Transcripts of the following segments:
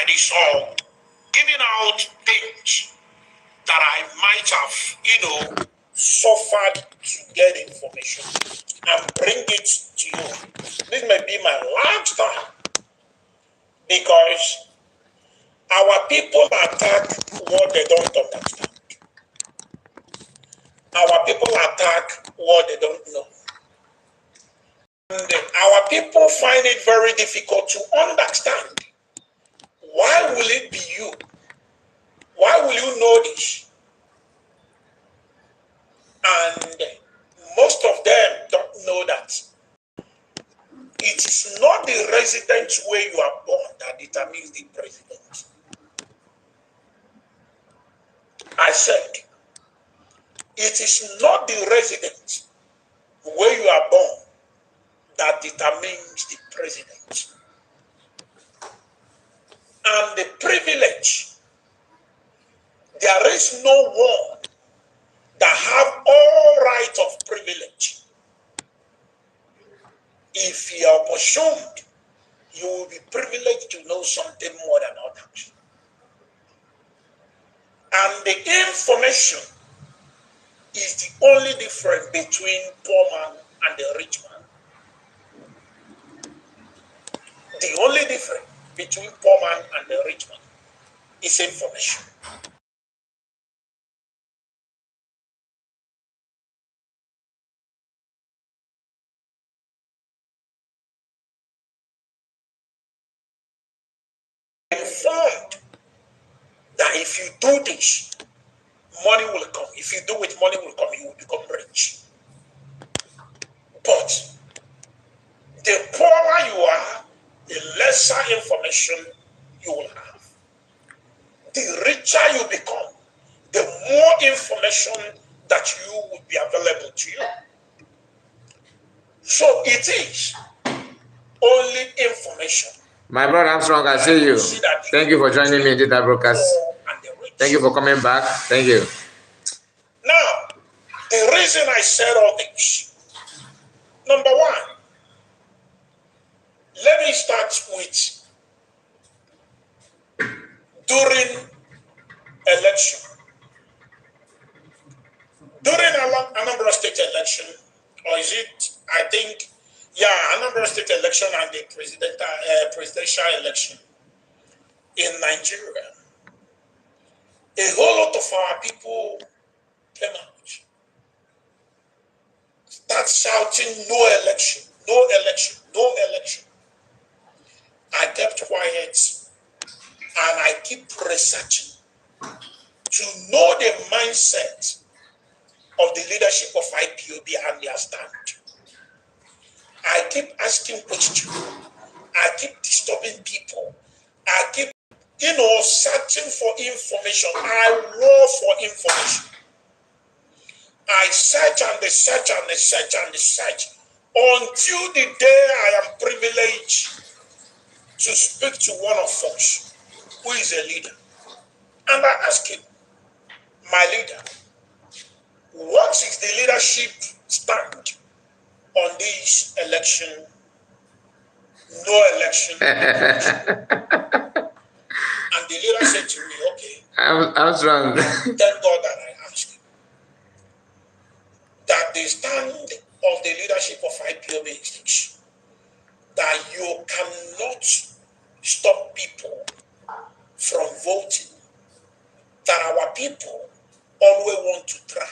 is all giving out things that I might have, suffered to get information and bring it to you. This may be my last time because our people attack what they don't understand. Our people attack what they don't know. And our people find it very difficult to understand. Why will it be you? Why will you know this? And most of them don't know that it is not the residence where you are born that determines the president. I said, it is not the residence where you are born that determines the president. And the privilege, there is no one that have all right of privilege. If you are opportuned, you will be privileged to know something more than others. And the information is the only difference between poor man and the rich man. The only difference between poor man and the rich man is information. Informed that if you do this, money will come. If you do it, money will come. You will become rich. But the poorer you are, the lesser information you will have. The richer you become, the more information that you will be available to you. So it is only information. My brother Armstrong, I see you. Thank you for joining me in this broadcast. Thank you for coming back. Thank you. Now, the reason I said all this, number one, let me start with during election. During Anambra State election, or is it, I think, yeah, Anambra State election and the presidential election in Nigeria, a whole lot of our people came out, start shouting, no election, no election, no election. I kept quiet and I keep researching to know the mindset of the leadership of IPOB and their stand. I keep asking questions. I keep disturbing people. I keep, searching for information. I war for information. I search and they search and they search and they search until the day I am privileged to speak to one of us who is a leader. And I ask him, my leader, what is the leadership stand on this election? No election. And the leader said to me, okay. I was wrong. Thank God that I asked him. That the stand of the leadership of IPOB is this, that you cannot stop people from voting, that our people always want to try,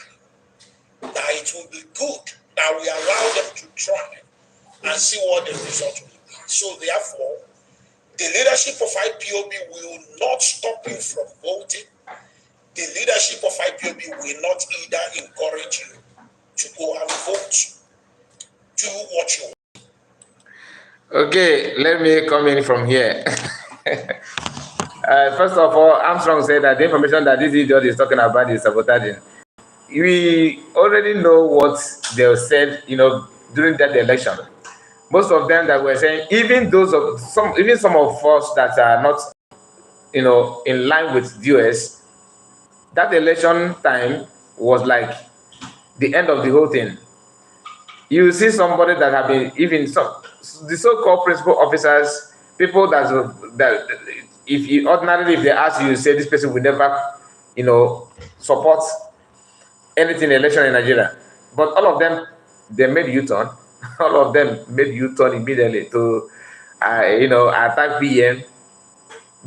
that it will be good that we allow them to try and see what the result will be. So therefore, the leadership of IPOB will not stop you from voting. The leadership of IPOB will not either encourage you to go and vote. Do what you want. Okay, let me come in from here. First of all, Armstrong said that the information that this idiot is talking about is sabotaging. We already know what they said, during that election. Most of them that were saying, even some of us that are not, in line with the US, that election time was like the end of the whole thing. You see somebody that have been, even the so-called principal officers, people that if you ordinarily, if they ask you, you say this person will never, support anything election in Nigeria. But all of them, they made U-turn. All of them made U-turn immediately to, attack PM.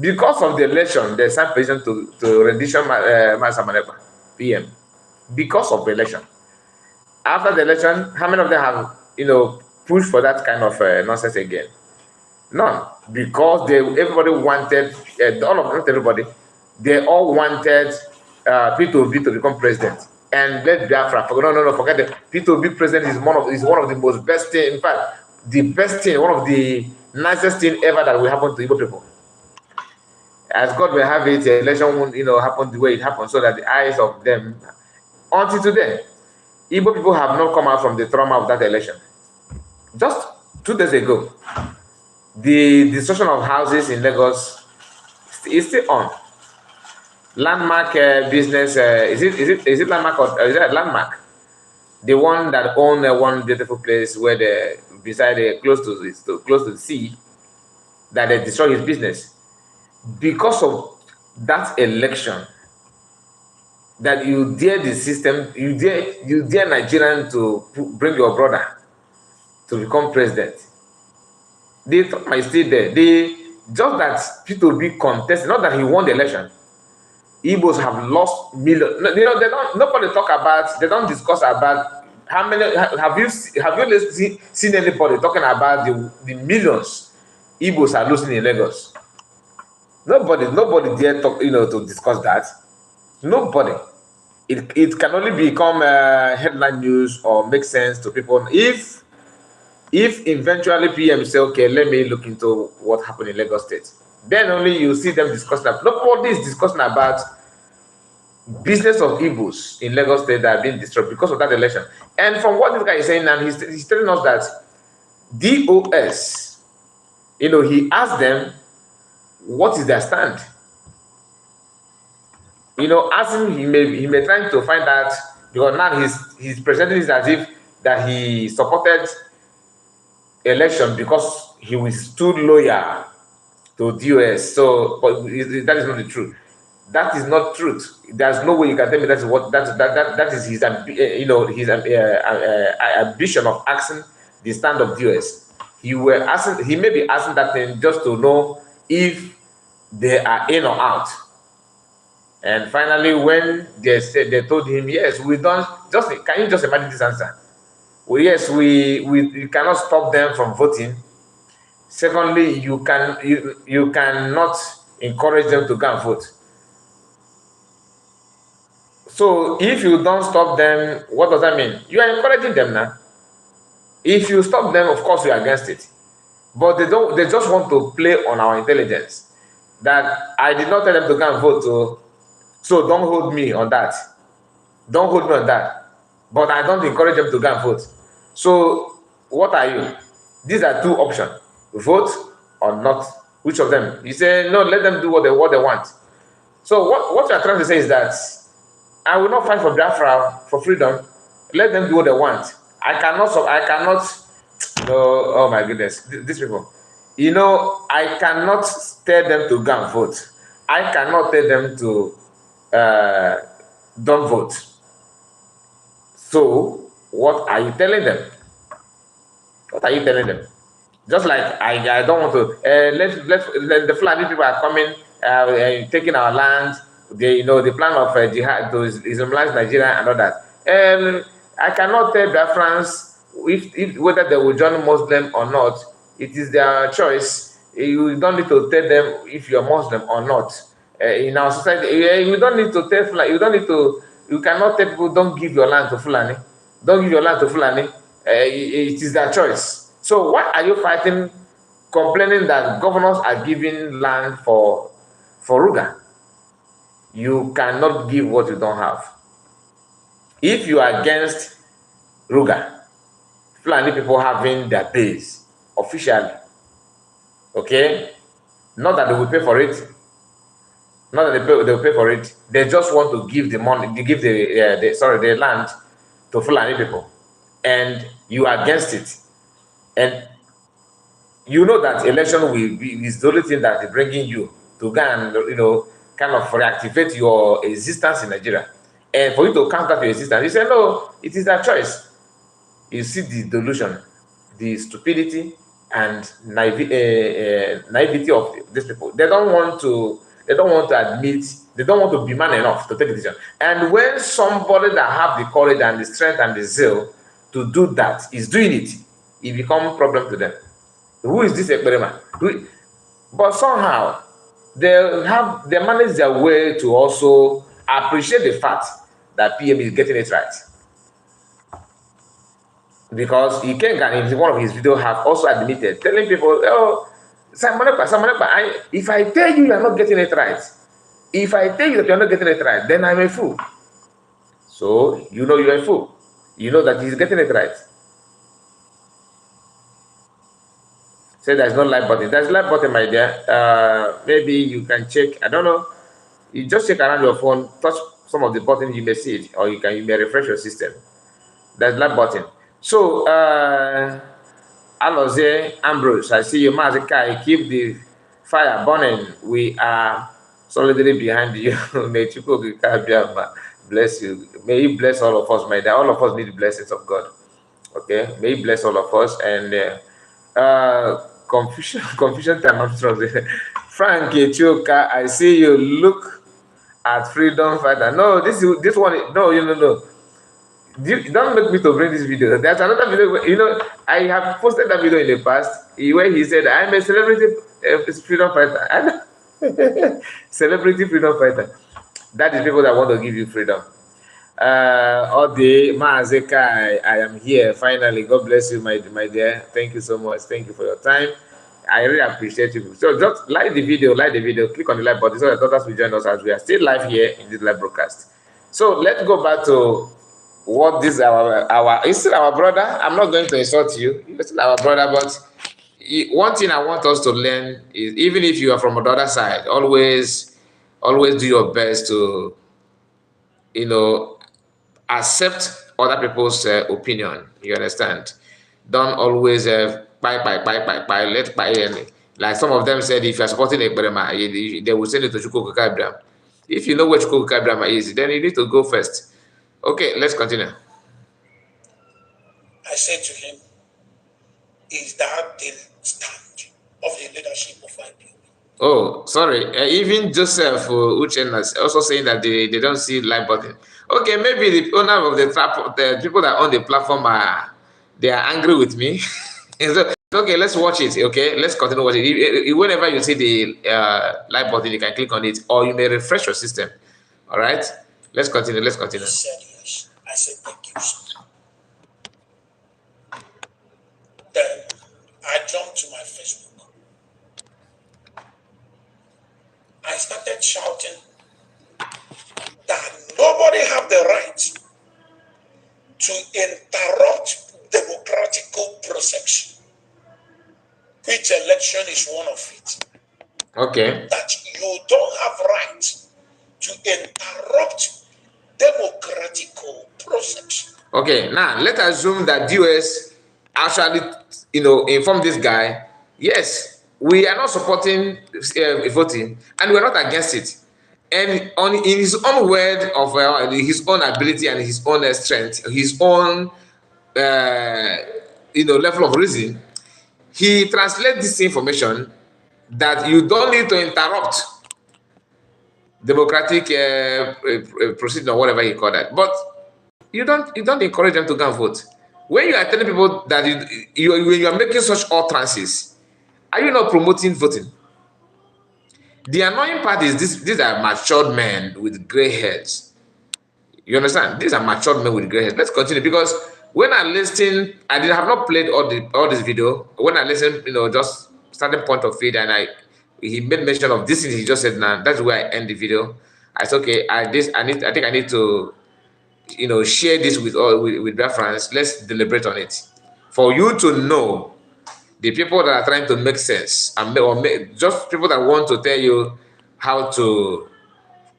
Because of the election, they sent petition to rendition Master Manepa, PM. Because of the election. After the election, how many of them have, pushed for that kind of nonsense again? None. Because everybody wanted, all of them, not everybody, they all wanted P2B to become president. And let Biafra, forget that P2B president is one of the most best thing, in fact, the best thing, one of the nicest thing ever that will happen to Igbo people. As God will have it, the election won't, happen the way it happened, so that the eyes of them, until today, Igbo people have not come out from the trauma of that election. Just 2 days ago, the destruction of houses in Lagos is still on. Landmark business, is it Landmark or is it Landmark? The one that own one beautiful place where they beside close to the sea, that they destroy his business because of that election. That you dare the system, you dare Nigerian to bring your brother to become president. The trauma is still there. Just that P2B contested, not that he won the election. Igbos have lost millions. Nobody talk about. They don't discuss about how many. Have you seen anybody talking about the millions Igbos are losing in Lagos? Nobody dare talk. To discuss that. Nobody. It can only become headline news or make sense to people if eventually PM say, okay, let me look into what happened in Lagos State. Then only you see them discussing that. Nobody is discussing about business of Igbos in Lagos State that have been destroyed because of that election. And from what this guy is saying now, he's telling us that DOS, he asked them, what is their stand? Asking he may trying to find out, because now he's presenting it as if that he supported election because he was too loyal to DOS. So, but that is not the truth. That is not truth. There's no way you can tell me that is his ambition of asking the stand of DOS. He may be asking that thing just to know if they are in or out. And finally, when they told him, yes, we don't, can you just imagine this answer? Well, yes, we cannot stop them from voting. Secondly, you cannot encourage them to go and vote. So if you don't stop them, what does that mean? You are encouraging them now. If you stop them, of course you are against it. But they just want to play on our intelligence. That I did not tell them to go and vote, so don't hold me on that. Don't hold me on that. But I don't encourage them to go and vote. So what are you? These are two options. Vote or not. Which of them? You say, no, let them do what they want. So what you are trying to say is that I will not fight for Biafra, for freedom. Let them do what they want. I cannot, no, oh my goodness, these people. I cannot tell them to go and vote. I cannot tell them to don't vote. So, what are you telling them? What are you telling them? Just like I don't want to let the Fulani people are coming, taking our land. The plan of jihad to Islamize Nigeria and all that. I cannot tell Biafrans if whether they will join Muslim or not. It is their choice. You don't need to tell them if you're Muslim or not. In our society, you don't need to tell Fulani. You cannot tell people don't give your land to Fulani. Don't give your land to Fulani. It is their choice. So why are you fighting, complaining that governors are giving land for Ruga? You cannot give what you don't have. If you are against Ruga, Fulani people having their base officially, okay? Not that they will pay for it. Not that they will pay for it. They just want to give the money, give the land to Fulani people, and you are against it. And you know that election is the only thing that is bringing you to go and, kind of reactivate your existence in Nigeria. And for you to counter your existence, you say, no, it is their choice. You see the delusion, the stupidity, and naivety of these people. They don't want to admit, they don't want to be man enough to take a decision. And when somebody that have the courage and the strength and the zeal to do that is doing it, it becomes a problem to them. Who is this experiment? But somehow they manage their way to also appreciate the fact that PM is getting it right. Because Ikenga in one of his videos have also admitted, telling people, oh, Simon, if I tell you you're not getting it right, if I tell you that you're not getting it right, then I'm a fool. So you know you're a fool. You know that he's getting it right. Say there's no live button. There's live button, my dear. Maybe you can check. I don't know. You just check around your phone, touch some of the buttons, you may see it, or you may refresh your system. There's live button. So, Aloze Ambrose, I see you, Mazikai. Keep the fire burning. We are solidly behind you. May Chukwuka bless you. May He bless all of us, my dear. All of us need the blessings of God. Okay, may He bless all of us. And confusion time. I'm strong. Frank Chuka, I see you. Look at freedom fighter. No, this one. No. Don't make me to bring this video. There's another video where, I have posted that video in the past where he said, I'm a celebrity freedom fighter. Celebrity freedom fighter. That is people that want to give you freedom. Ode Maazeka, I am here finally. God bless you, my dear. Thank you so much. Thank you for your time. I really appreciate you. So just like the video, click on the like button so that others will join us as we are still live here in this live broadcast. So let's go back to what this is still our brother. I'm not going to insult you. You're still our brother, but one thing I want us to learn is, even if you are from the other side, always do your best to, accept other people's opinion. You understand? Don't always like some of them said, if you're supporting Ekberema, they will send it to Chukwuka Abraham. If you know where Chukwuka Abraham is, then you need to go first. Okay, let's continue. I said to him, is that the stand of the leadership of IPOB? Oh, sorry. Even Joseph Uchenna is also saying that they don't see live button. Okay, maybe the owner of the people that own the platform they are angry with me. So, okay, let's watch it. Okay, let's continue watching. Whenever you see the live button, you can click on it, or you may refresh your system. All right, let's continue. Let's continue. He said yes. I said thank you, sir. Then I jumped to my Facebook. I started shouting that nobody have the right to interrupt democratic process, which election is one of it. Okay. That you don't have right to interrupt democratic process. Okay, now let's assume that US actually, informed this guy, yes, we are not supporting voting, and we're not against it. And in his own word of his own ability and his own strength, his own level of reason, he translates this information that you don't need to interrupt democratic proceeding or whatever he called that, but you don't encourage them to go and vote. When you are telling people that when you are making such utterances, are you not promoting voting? The annoying part is these are matured men with gray heads. You understand? These are matured men with gray heads. Let's continue, because when I listened, I have not played all this video. When I listened, just starting point of feed, and he made mention of this thing he just said. Now that's where I end the video. I said, okay, I think I need to share this with reference. Let's deliberate on it for you to know the people that are trying to make sense, and just people that want to tell you how to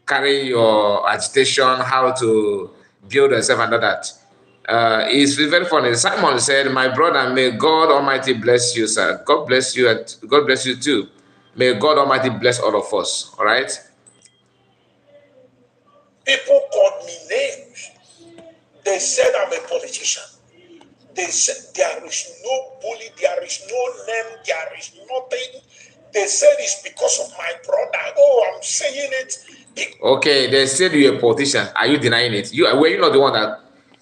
carry your agitation, how to build yourself, and all that. It's very funny. Simon said, "My brother, may God Almighty bless you, sir. God bless you, and God bless you too. May God Almighty bless all of us. All right. People called me names. They said I'm a politician. They said there is no bully, there is no name, there is nothing. They said it's because of my brother. Oh, I'm saying it. Okay, they said you're a politician. Are you denying it? Were you not the one that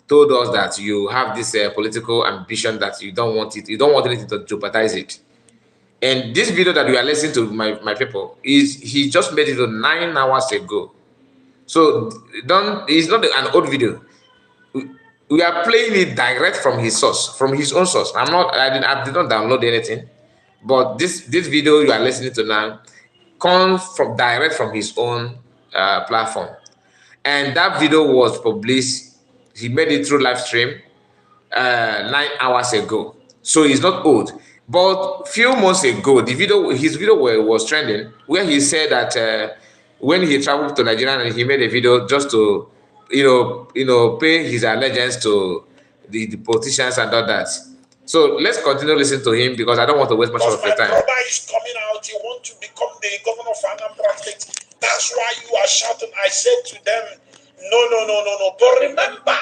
told us that you have this political ambition that you don't want it? You don't want anything to jeopardize it. And this video that we are listening to, my people, he just made it 9 hours ago. So don't. It's not an old video. We are playing it direct from his source, from his own source. I did not download anything, but this video you are listening to now comes from direct from his own platform, and that video was published. He made it through live stream 9 hours ago, so it's not old. But few months ago, his video was trending, where he said that when he traveled to Nigeria and he made a video just to, pay his allegiance to the politicians and all that. So let's continue listening to him because I don't want to waste much of your time. My brother is coming out. He wants to become the governor of Anambra State. That's why you are shouting. I said to them, no. But remember,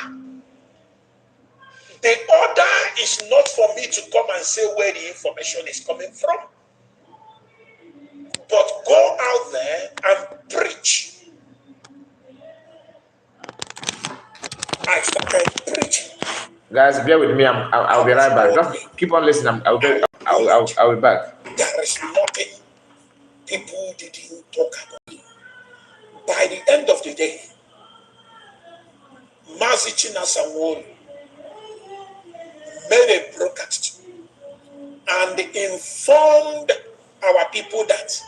the order is not for me to come and say where the information is coming from. But go out there and preach. I started preaching. Guys, bear with me. I'll be right back. Just keep on listening. I'll be back. There is nothing people didn't talk about. By the end of the day, Mazichina Sanwo made a broadcast and informed our people that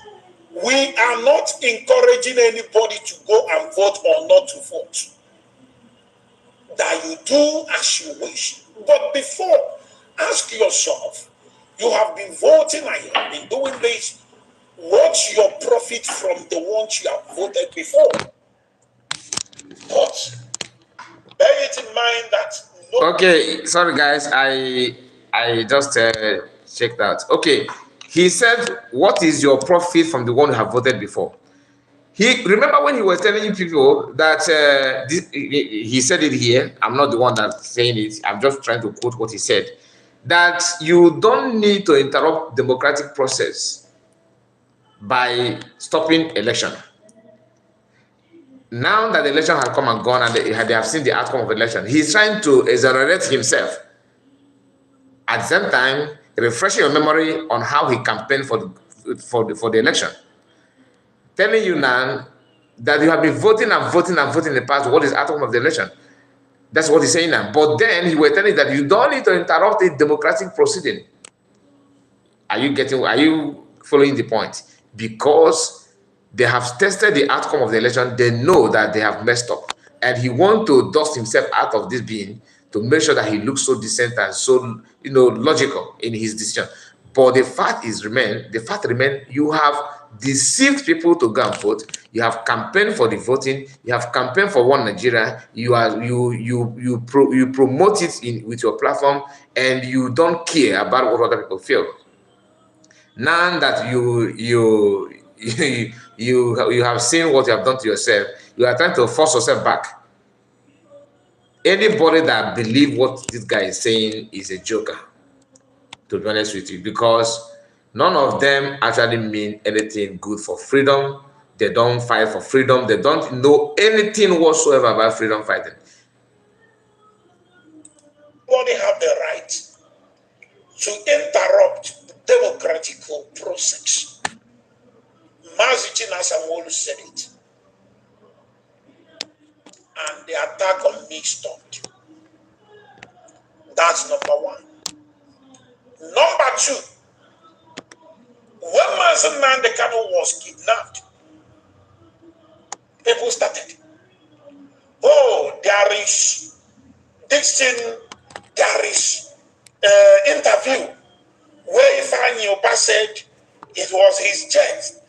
we are not encouraging anybody to go and vote or not to vote. That you do as you wish. But before, ask yourself, you have been voting and you have been doing this. What's your profit from the ones you have voted before? But bear it in mind that okay, sorry guys, I just checked out. Okay, he said, what is your profit from the one you have voted before? He remember when he was telling people that he said it here. I'm not the one that's saying it. I'm just trying to quote what he said. That you don't need to interrupt democratic process by stopping election. Now that the election has come and gone and they have seen the outcome of the election, he's trying to exonerate himself. At the same time, refreshing your memory on how he campaigned for the election. Telling you now that you have been voting and voting and voting in the past, what is the outcome of the election? That's what he's saying now. But then he was telling you that you don't need to interrupt a democratic proceeding. Are you following the point? Because they have tested the outcome of the election, they know that they have messed up. And he wants to dust himself out of this being to make sure that he looks so decent and so logical in his decision. But the fact remains, you have deceived people to go and vote. You have campaigned for the voting. You have campaigned for one Nigeria. You promote it with your platform, and you don't care about what other people feel. Now that you have seen what you have done to yourself, you are trying to force yourself back. Anybody that believes what this guy is saying is a joker, to be honest with you, because none of them actually mean anything good for freedom. They don't fight for freedom. They don't know anything whatsoever about freedom fighting. Nobody have the right to interrupt the democratic process. Mazichina Sanwo said it. And the attack on me stopped. That's number one. Number two, when Mazen Nandekano was kidnapped, people started, there is this thing, there is interview where Ifeanyi Oba said it was his jet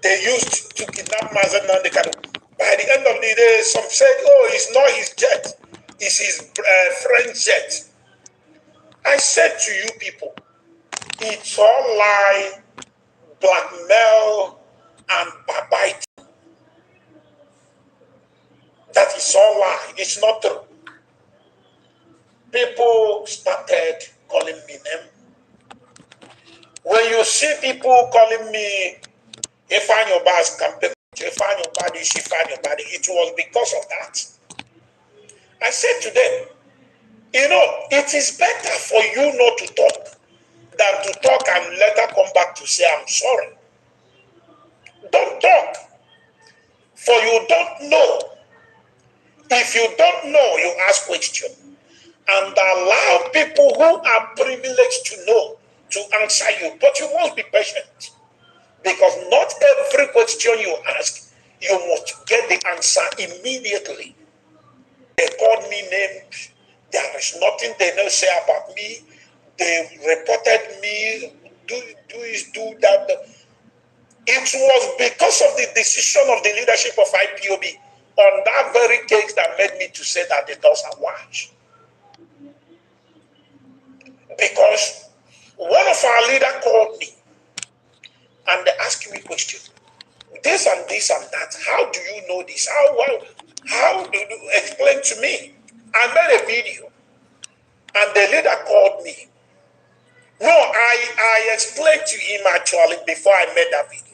they used to kidnap Mazen Nandekano. By the end of the day, some said, it's not his jet, it's his friend's jet. I said to you people, it's all lie blackmail and backbite. That is all lie. It's not true. People started calling me name. When you see people calling me Ifeanyi Oba's campaign, Ifeanyi Oba this, Ifeanyi Oba, it was because of that. I said to them, you know, it is better for you not to talk than to talk and later come back to say, I'm sorry. Don't talk, for you don't know. If you don't know, you ask question. And allow people who are privileged to know to answer you. But you must be patient. Because not every question you ask, you must get the answer immediately. They called me names. There is nothing they don't say about me. They reported me, do that. It was because of the decision of the leadership of IPOB on that very case that made me to say that the doors are washed. Because one of our leaders called me and they asked me a question. This and this and that. How do you know this? How do you explain to me? I made a video and the leader called me. No, I explained to him actually before I made that video.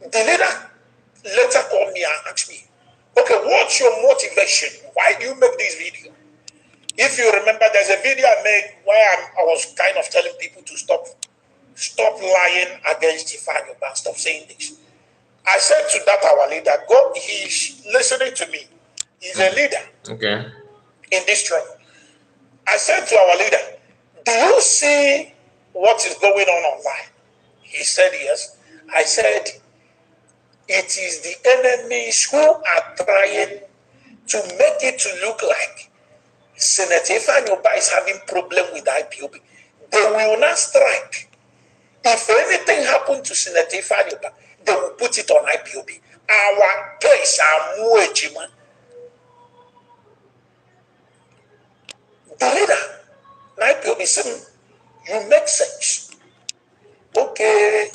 The leader later called me and asked me, okay, what's your motivation? Why do you make this video? If you remember, there's a video I made where I was kind of telling people to stop lying against Ifeanyi Oba, stop saying this. I said to that our leader, God, he's listening to me. He's a leader in this struggle. I said to our leader, do you see what is going on online? He said yes. I said, it is the enemies who are trying to make it to look like Senator Ifeanyi Oba is having problem with IPOB. They will not strike. If anything happened to Senator Ifeanyi Oba, they will put it on IPOB. Our case are Muejima. The leader, IPOB said, you make sense. Okay.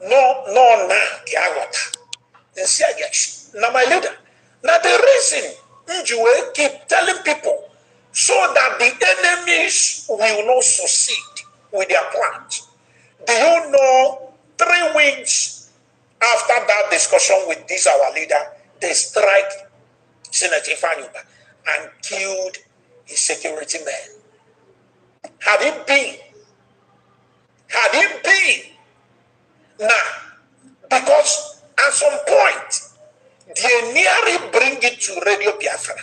No, Kiagota. Then say yes. Now my leader. Now the reason you keep telling people so that the enemies will not succeed with their plans. Do you know 3 weeks after that discussion with this our leader, they strike Senator Ifeanyi Oba and killed his security man? Had it been now, because at some point they nearly bring it to Radio Biafra.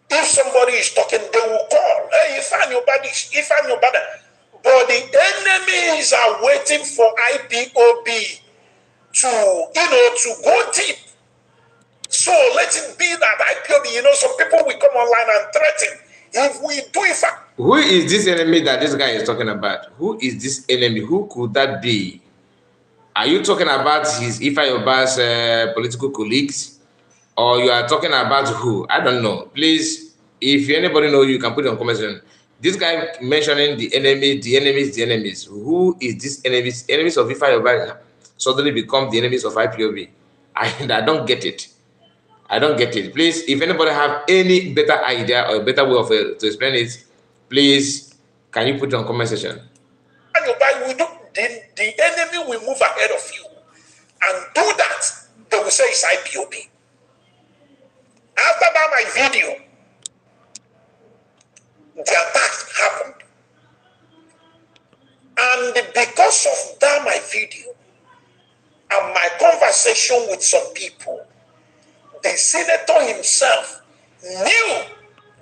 If somebody is talking, they will call, hey, Ifeanyi Oba this, Ifeanyi Oba that. But the enemies are waiting for IPOB to go deep. So let it be that IPOB, some people will come online and threaten. If we do it. Who is this enemy that this guy is talking about? Who is this enemy? Who could that be? Are you talking about his Ifeanyi Oba's political colleagues? Or you are talking about who? I don't know. Please, if anybody knows, you can put it on comment section. This guy mentioning the enemies. Who is this enemies? Enemies of Ifeanyi Oba suddenly become the enemies of IPOB. I don't get it. I don't get it. Please, if anybody have any better idea or better way of to explain it, please, can you put it on comment section? The enemy will move ahead of you and do that. They will say it's IPOB. After that, my video, the attack happened. And because of that, my video and my conversation with some people, the senator himself knew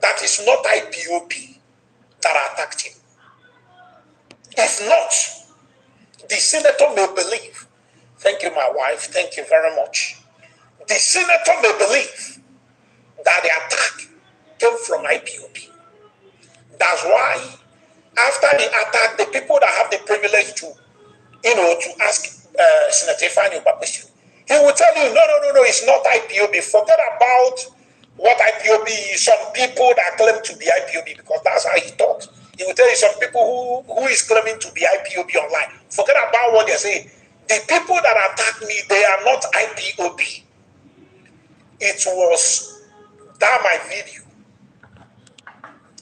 that it's not IPOB that attacked him. If not, the senator may believe, thank you, my wife, thank you very much. The senator may believe that the attack came from IPOB. That's why, after the attack, the people that have the privilege to ask Senator Ifeanyi Oba question, he will tell you, no, it's not IPOB. Forget about what IPOB is. Some people that claim to be IPOB, because that's how he talks. He will tell you some people who is claiming to be IPOB online. Forget about what they're saying. The people that attack me, they are not IPOB. It was that my video.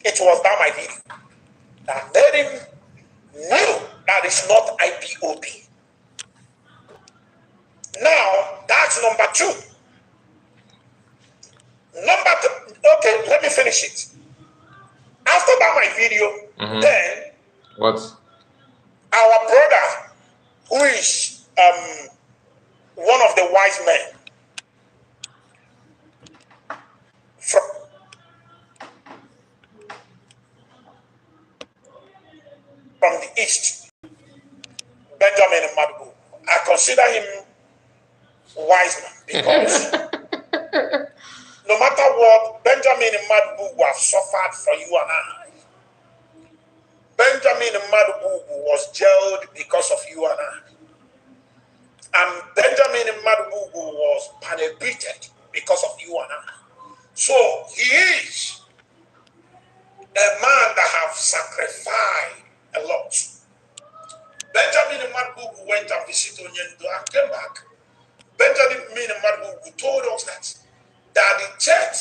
It was that my video that made him know that it's not IPOB. Now, that's number two. Okay, let me finish it. After that my video, then what? Our brother, who is one of the wise men from the east, Benjamin Madubu, I consider him wise man because no matter what, Benjamin Madubu have suffered for you and I. Benjamin Madubu was jailed because of you and I. And Benjamin Madubu was penetrated because of you and I. So he is a man that have sacrificed a lot. Benjamin Madubu went and visited Onyendo and came back. Benjamin Madubu told us that the church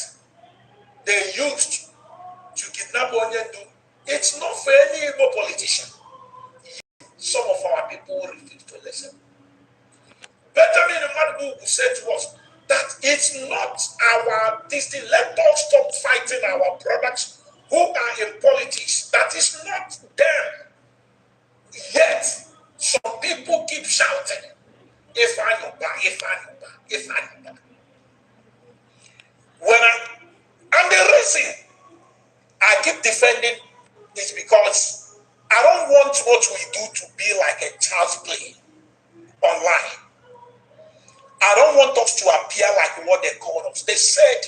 they used to kidnap Onyendo, it's not for any Igbo politician. Some of our people refuse to listen. Benjamin Madubu said to us that it's not our destiny. Let us stop fighting our brothers who are in politics. That is not them. Yet, some people keep shouting, if I know, if I know, if I know. And the reason I keep defending is because I don't want what we do to be like a child's play online. I don't want us to appear like what they called us. They said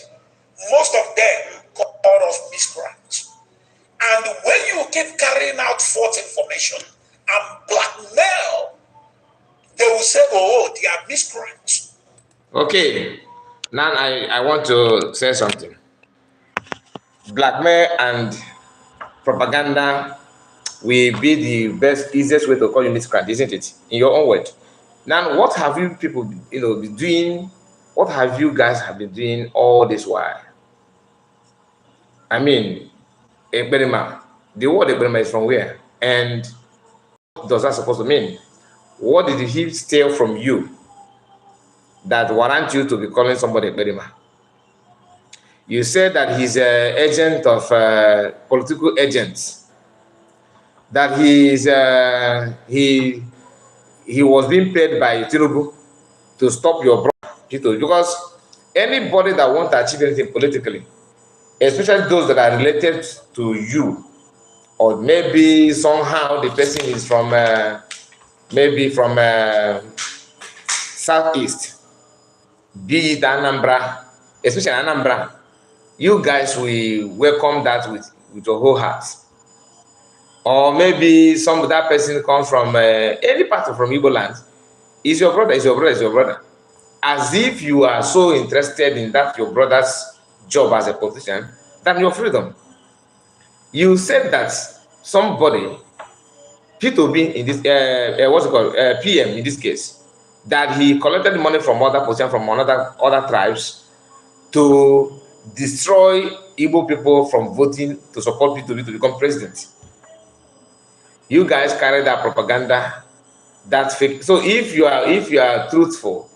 most of them called us miscreants. And when you keep carrying out false information and blackmail, they will say, oh, they are miscreants. Okay, now I want to say something. Blackmail and propaganda will be the best, easiest way to call you miscreant, isn't it? In your own word. Now, what have you people, been doing? What have you guys been doing all this while? I mean, Ekberima. The word Ekberima is from where? And what does that supposed to mean? What did he steal from you that warrant you to be calling somebody Ekberima? You said that he's an agent of political agents. That he was being paid by Tinubu to stop your brother, because anybody that wants to achieve anything politically, especially those that are related to you, or maybe somehow the person is from maybe from southeast, be it Anambra, especially Anambra, you guys will welcome that with your whole heart. Or maybe that person comes from any part from Igbo land. Is your brother, is your brother, is your brother. As if you are so interested in that your brother's job as a politician than your freedom. You said that somebody, P2B in this, what's it called, PM in this case, that he collected money from other politicians from other tribes to destroy Igbo people from voting to support P2B to become president. You guys carry that propaganda, that's fake. So if you are truthful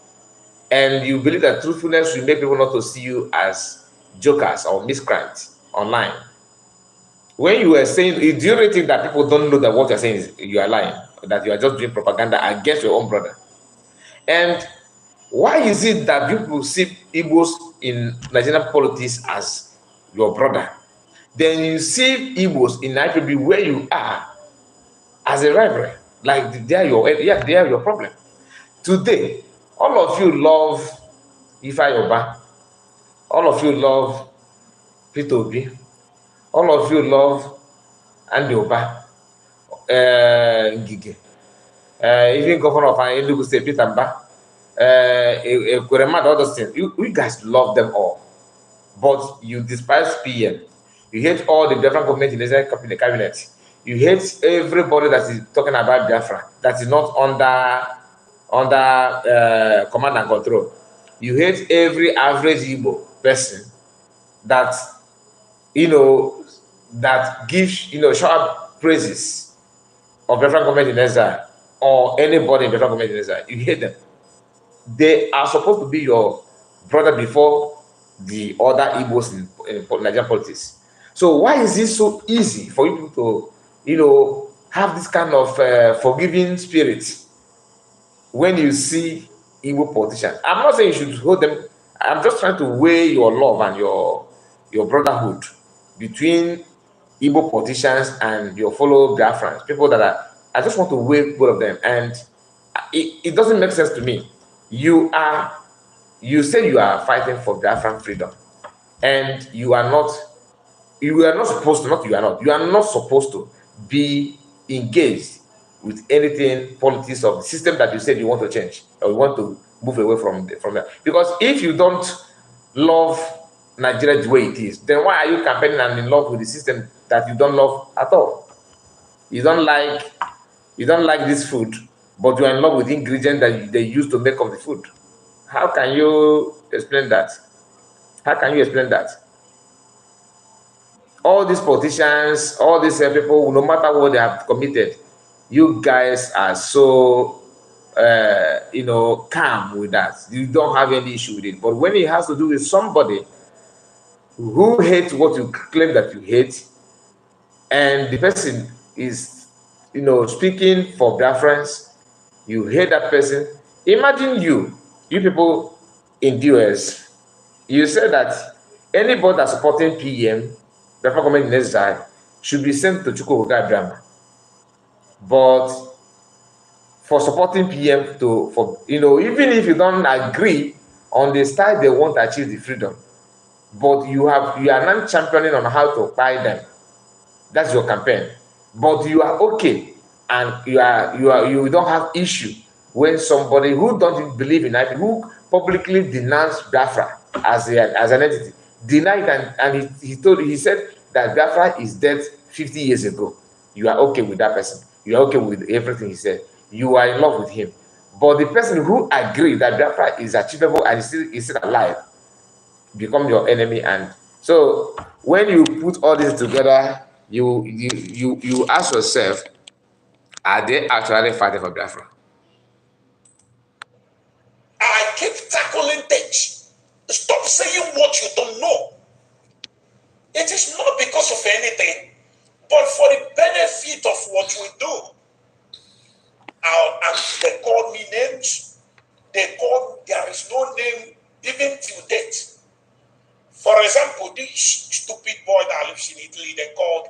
and you believe that truthfulness will make people not to see you as jokers or miscreants online, when you were saying, do you really think that people don't know that what you're saying is you are lying, that you are just doing propaganda against your own brother? And why is it that people see Igbos in Nigerian politics as your brother? Then you see Igbos in IPB where you are as a rivalry, like they are your problem. Today, all of you love Ifeanyi Ubah, all of you love Peter Obi, all of you love Andy Ubah, Ngige, even Governor of Enugu State, Peter Mbah, all those things. You guys love them all, but you despise PM. You hate all the different government in the cabinet. You hate everybody that is talking about Biafra, that is not under command and control. You hate every average Igbo person that that gives sharp praises of Biafran government in exile, or anybody in Biafran government in exile. You hate them. They are supposed to be your brother before the other Igbos in Nigerian politics. So why is it so easy for you people to have this kind of forgiving spirit when you see Igbo politicians? I'm not saying you should hold them. I'm just trying to weigh your love and your brotherhood between Igbo politicians and your fellow Biafrans, people that are. I just want to weigh both of them, and it doesn't make sense to me. You say you are fighting for Biafran freedom, and you are not supposed to, not you are not, you are not supposed to be engaged with anything politics of the system that you said you want to change, or you want to move away from that. Because if you don't love Nigeria the way it is, then why are you campaigning and in love with the system that you don't love at all? You don't like this food, but you are in love with the ingredient that they use to make up the food. How can you explain that? How can you explain that? All these politicians, all these people, no matter what they have committed, you guys are so calm with that. You don't have any issue with it. But when it has to do with somebody who hates what you claim that you hate, and the person is speaking for Biafrans, you hate that person. Imagine you people in the US, you said that anybody that's supporting PM, Biafra government in exile, should be sent to Chukwuka Drama. But for supporting PM even if you don't agree on the style they want to achieve the freedom, but you are not championing on how to buy them. That's your campaign. But you are okay, and you don't have issue when somebody who don't believe in IP, who publicly denounced Biafra as an entity, denied and he said that Biafra is dead 50 years ago. You are okay with that person. You are okay with everything he said. You are in love with him. But the person who agreed that Biafra is achievable and is still alive become your enemy. And so when you put all this together, you ask yourself, are they actually fighting for Biafra? I keep tackling things. Stop saying what you don't know. It is not because of anything, but for the benefit of what we do. And they call me names. There is no name even till date. For example, this stupid boy that lives in Italy, they called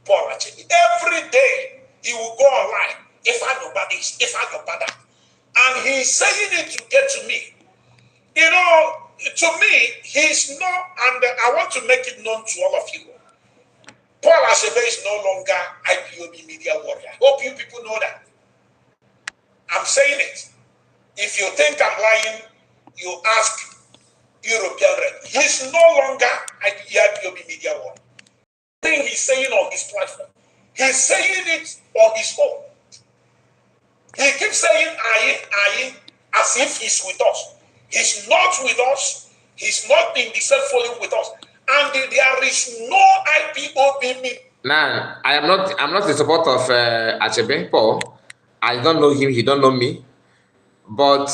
Paul Achebe. Every day he will go online. If I know about this, if I know about that. And he's saying it to get to me. To me, he's not, and I want to make it known to all of you. Paul Achebe is no longer IPOB media warrior. I hope you people know that. I'm saying it. If you think I'm lying, you ask European Red. He's no longer IPOB media warrior. The thing he's saying on his platform, he's saying it on his own. He keeps saying aye, as if he's with us. He's not with us. He's not in the same following with us. And there is no IPOB media. Now, I'm not in support of Achebe Paul. I don't know him, he don't know me. But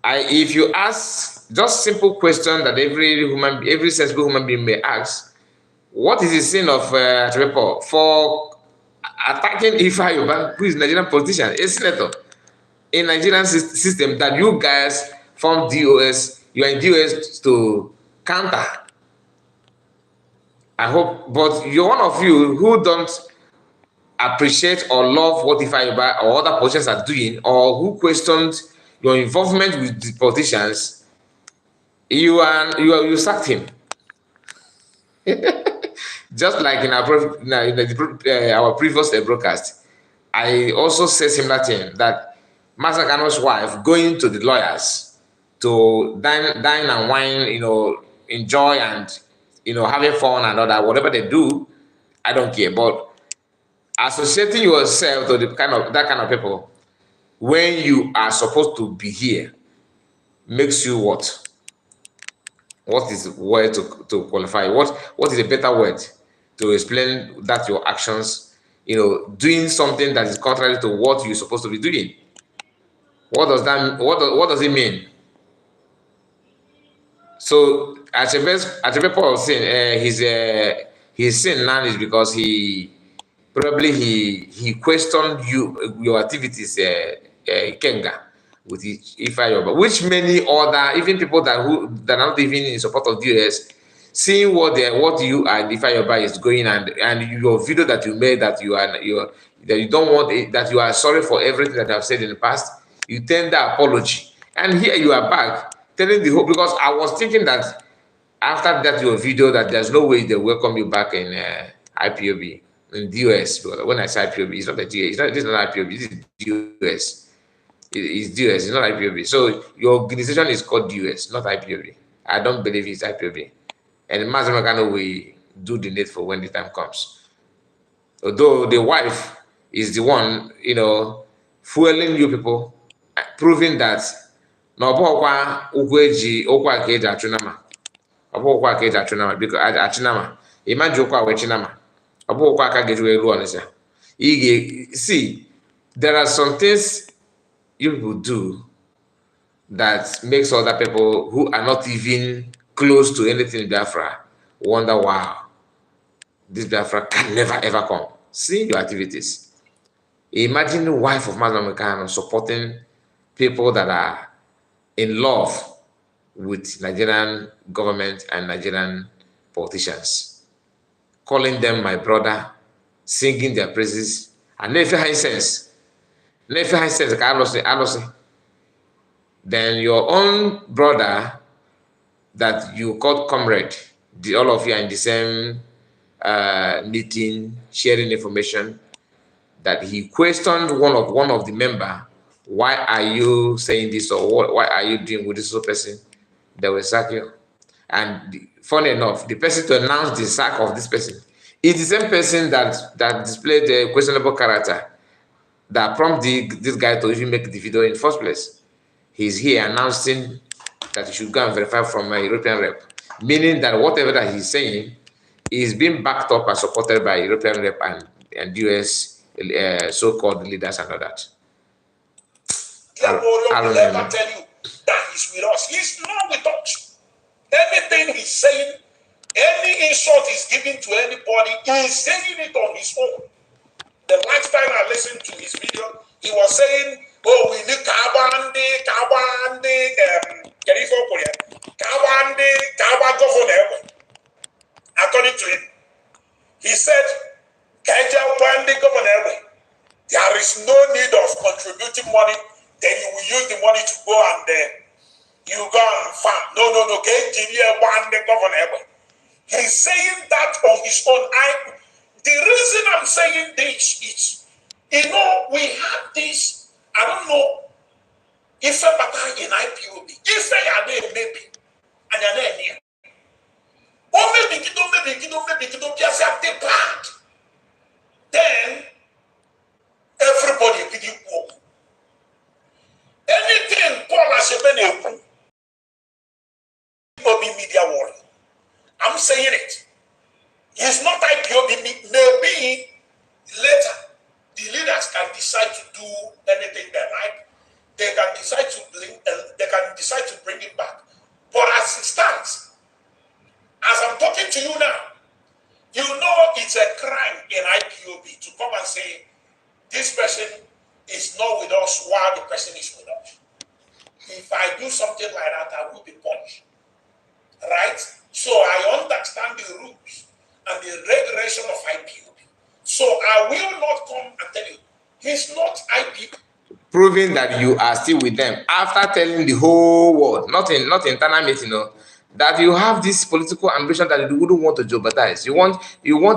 if you ask just simple question that every sensible human being may ask, what is the sin of Achebe Paul for attacking Ifa Yoruba, who is a Nigerian politician, a senator in Nigerian system that you guys form DOS, you are in DOS to counter? I hope, but you're one of you who don't appreciate or love what Ifa Yoruba or other politicians are doing, or who questioned your involvement with the politicians. You sacked him. Just like in our previous broadcast, I also said similar thing, that Masakano's wife going to the lawyers to dine and wine, enjoy and having fun and all that, whatever they do, I don't care. But associating yourself to that kind of people when you are supposed to be here makes you what? What is word to qualify? What is a better word to explain that your actions, doing something that is contrary to what you're supposed to be doing? What does that? What does it mean? So Achebe Paul saying his sin now is because he questioned your activities, Ikenga, with Ifayoba, which many other even people that are not even in support of the US, seeing what you and Ifayoba is going, and your video that you made, that you don't want it, that you are sorry for everything that I've said in the past, you tender apology, and here you are back telling the whole, because I was thinking that after that your video that there's no way they welcome you back in IPOB in the US. Because when I say IPOB, it's not the GA, this is not IPOB, this is US. It's US, it's not IPOB. So your organization is called US, not IPOB. I don't believe it's IPOB. And Mazamagano will do the needful when the time comes. Although the wife is the one, fueling you people, proving that no bokwa ugweji okwa ka eji achụ nama. Ọ bụghịkwa ka eji achụ nama, biko achụ nama. Ịma ji ụkwa wee chi nama. Ọ bụghịkwa aka ga-eji wee ruo Ọnịsha. See, there are some things you people do that makes other people who are not even close to anything in Biafra wonder, wow, this Biafra can never ever come. See your activities. Imagine the wife of Mazda Mekano supporting people that are in love with Nigerian government and Nigerian politicians, calling them my brother, singing their praises, and never high sense. Never high sense, then your own brother that you called comrade, all of you are in the same meeting, sharing information, that he questioned one of the member, why are you saying this, or why are you doing with this person? They will sack you. And funny enough, the person to announce the sack of this person is the same person that displayed a questionable character that prompted this guy to even make the video in the first place. He's here announcing that he should go and verify from a European rep, meaning that whatever that he's saying is being backed up and supported by European rep and US so-called leaders and all that. I will never tell you that he's with us. He's not with us. Anything he's saying, any insult he's giving to anybody, he's saying it on his own. The last time I listened to his video, he was saying, oh, we need Kabande, governor. According to him, he said, governor, there is no need of contributing money, then you will use the money to go and you go and farm. No, governor. He's saying that on his own. The reason I'm saying this is, we have this, I don't know, if a in IPOB, if they are there, maybe, and they're there near. Or maybe just have the bad. Then, everybody begin walk. Anything Paul Ashebene will be media warning. I'm saying it. It's not IPOB. Maybe later the leaders can decide to do anything they like. They can decide to bring it back. But as it stands, as I'm talking to you now, you know it's a crime in IPOB to come and say this person is not with us while the person is with us. If I do something like that, I will be punished. Right? So I understand the rules and the regulation of IPOB. So I will not come and tell you, he's not IPOB. Proving that you are still with them after telling the whole world, not internal meeting, that you have this political ambition that you wouldn't want to jeopardize. You want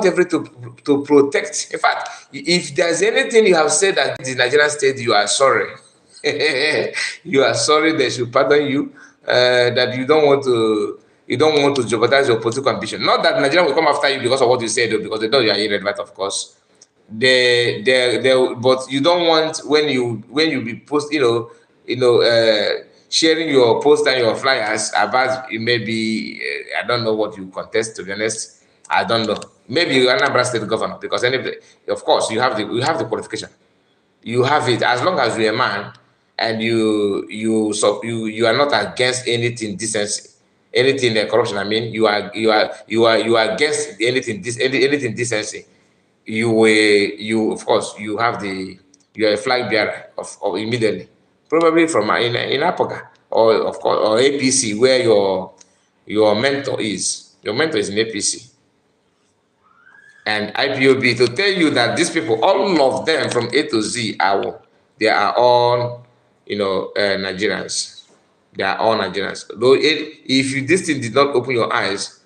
everything to protect. In fact, if there's anything you have said that the Nigerian state, you are sorry. You are sorry, they should pardon you. That you don't want to jeopardize your political ambition. Not that Nigeria will come after you because of what you said, because they know you are irrelevant, of course. but you don't want when you be post, sharing your post and your flyers about maybe I don't know what you contest, to be honest. I don't know. Maybe you're Anambra State governor, because of course you have the qualification. You have it as long as you're a man, and you are not against anything decency, anything corruption. I mean, you are against anything decency. You of course you are a flag bearer of immediately, probably from in Apoga, or of course, or APC, where your mentor is. Your mentor is in APC and IPOB, to tell you that these people, all of them from A to Z, they are all, Nigerians. They are all Nigerians. Though if this thing did not open your eyes,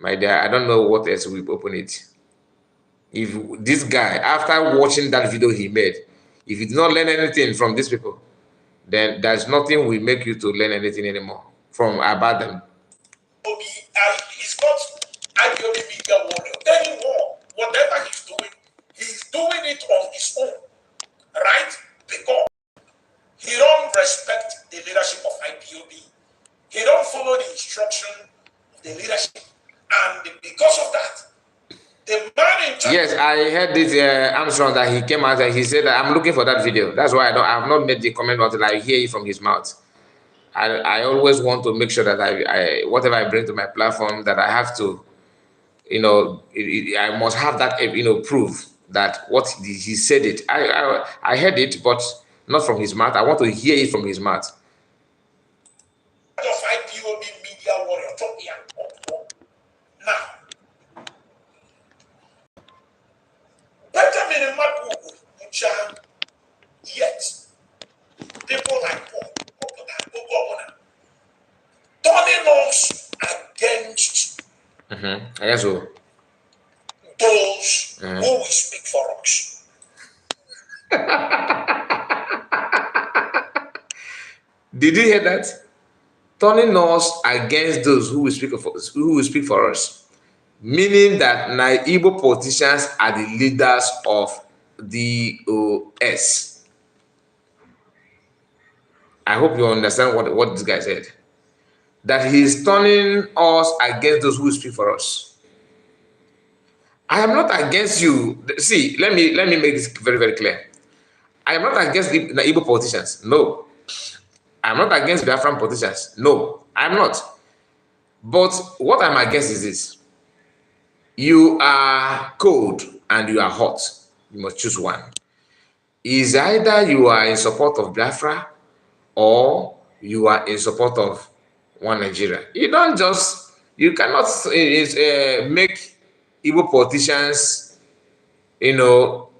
my dear, I don't know what else will open it. If this guy, after watching that video he made, if you did not learn anything from these people, then there's nothing will make you to learn anything anymore from about them. He's not IPOB media warrior anymore. Whatever he's doing it on his own, right? Because he don't respect the leadership of IPOB. He don't follow the instruction of the leadership, and because of that, the man in charge. Yes, I heard this Armstrong that he came out and he said that I'm looking for that video. That's why I have not made the comment until I hear it from his mouth. I always want to make sure that I whatever I bring to my platform, that I have to, I must have that, proof that what he said it. I heard it, but not from his mouth. I want to hear it from his mouth. Of IPOB media warrior, now, Benjamin and Mabu, yet people like Paul, turning us against Yes, so. those who will speak for us. Did you hear that? Turning us against those who will speak for us, meaning that Igbo politicians are the leaders of the OS. I hope you understand what this guy said. That he is turning us against those who speak for us. I am not against you. See, let me make this very, very clear. I am not against the Igbo politicians. No. I'm not against Biafran politicians. No, I'm not. But what I'm against is this. You are cold and you are hot. You must choose one. Is either you are in support of Biafra or you are in support of one Nigeria. You cannot make Igbo politicians,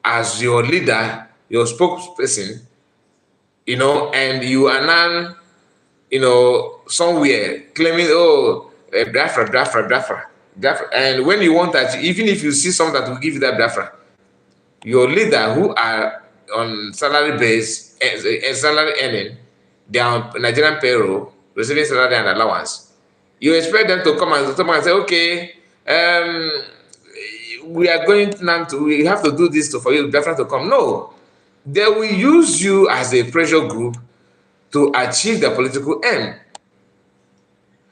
as your leader, your spokesperson, and you are now, somewhere claiming, Biafra. And when you want that, even if you see someone that will give you that Biafra, your leader who are on salary base, salary earning, they are on Nigerian payroll, receiving salary and allowance, you expect them to come and say, okay, we have to do this for you, Biafra to come. No. They will use you as a pressure group to achieve the political end.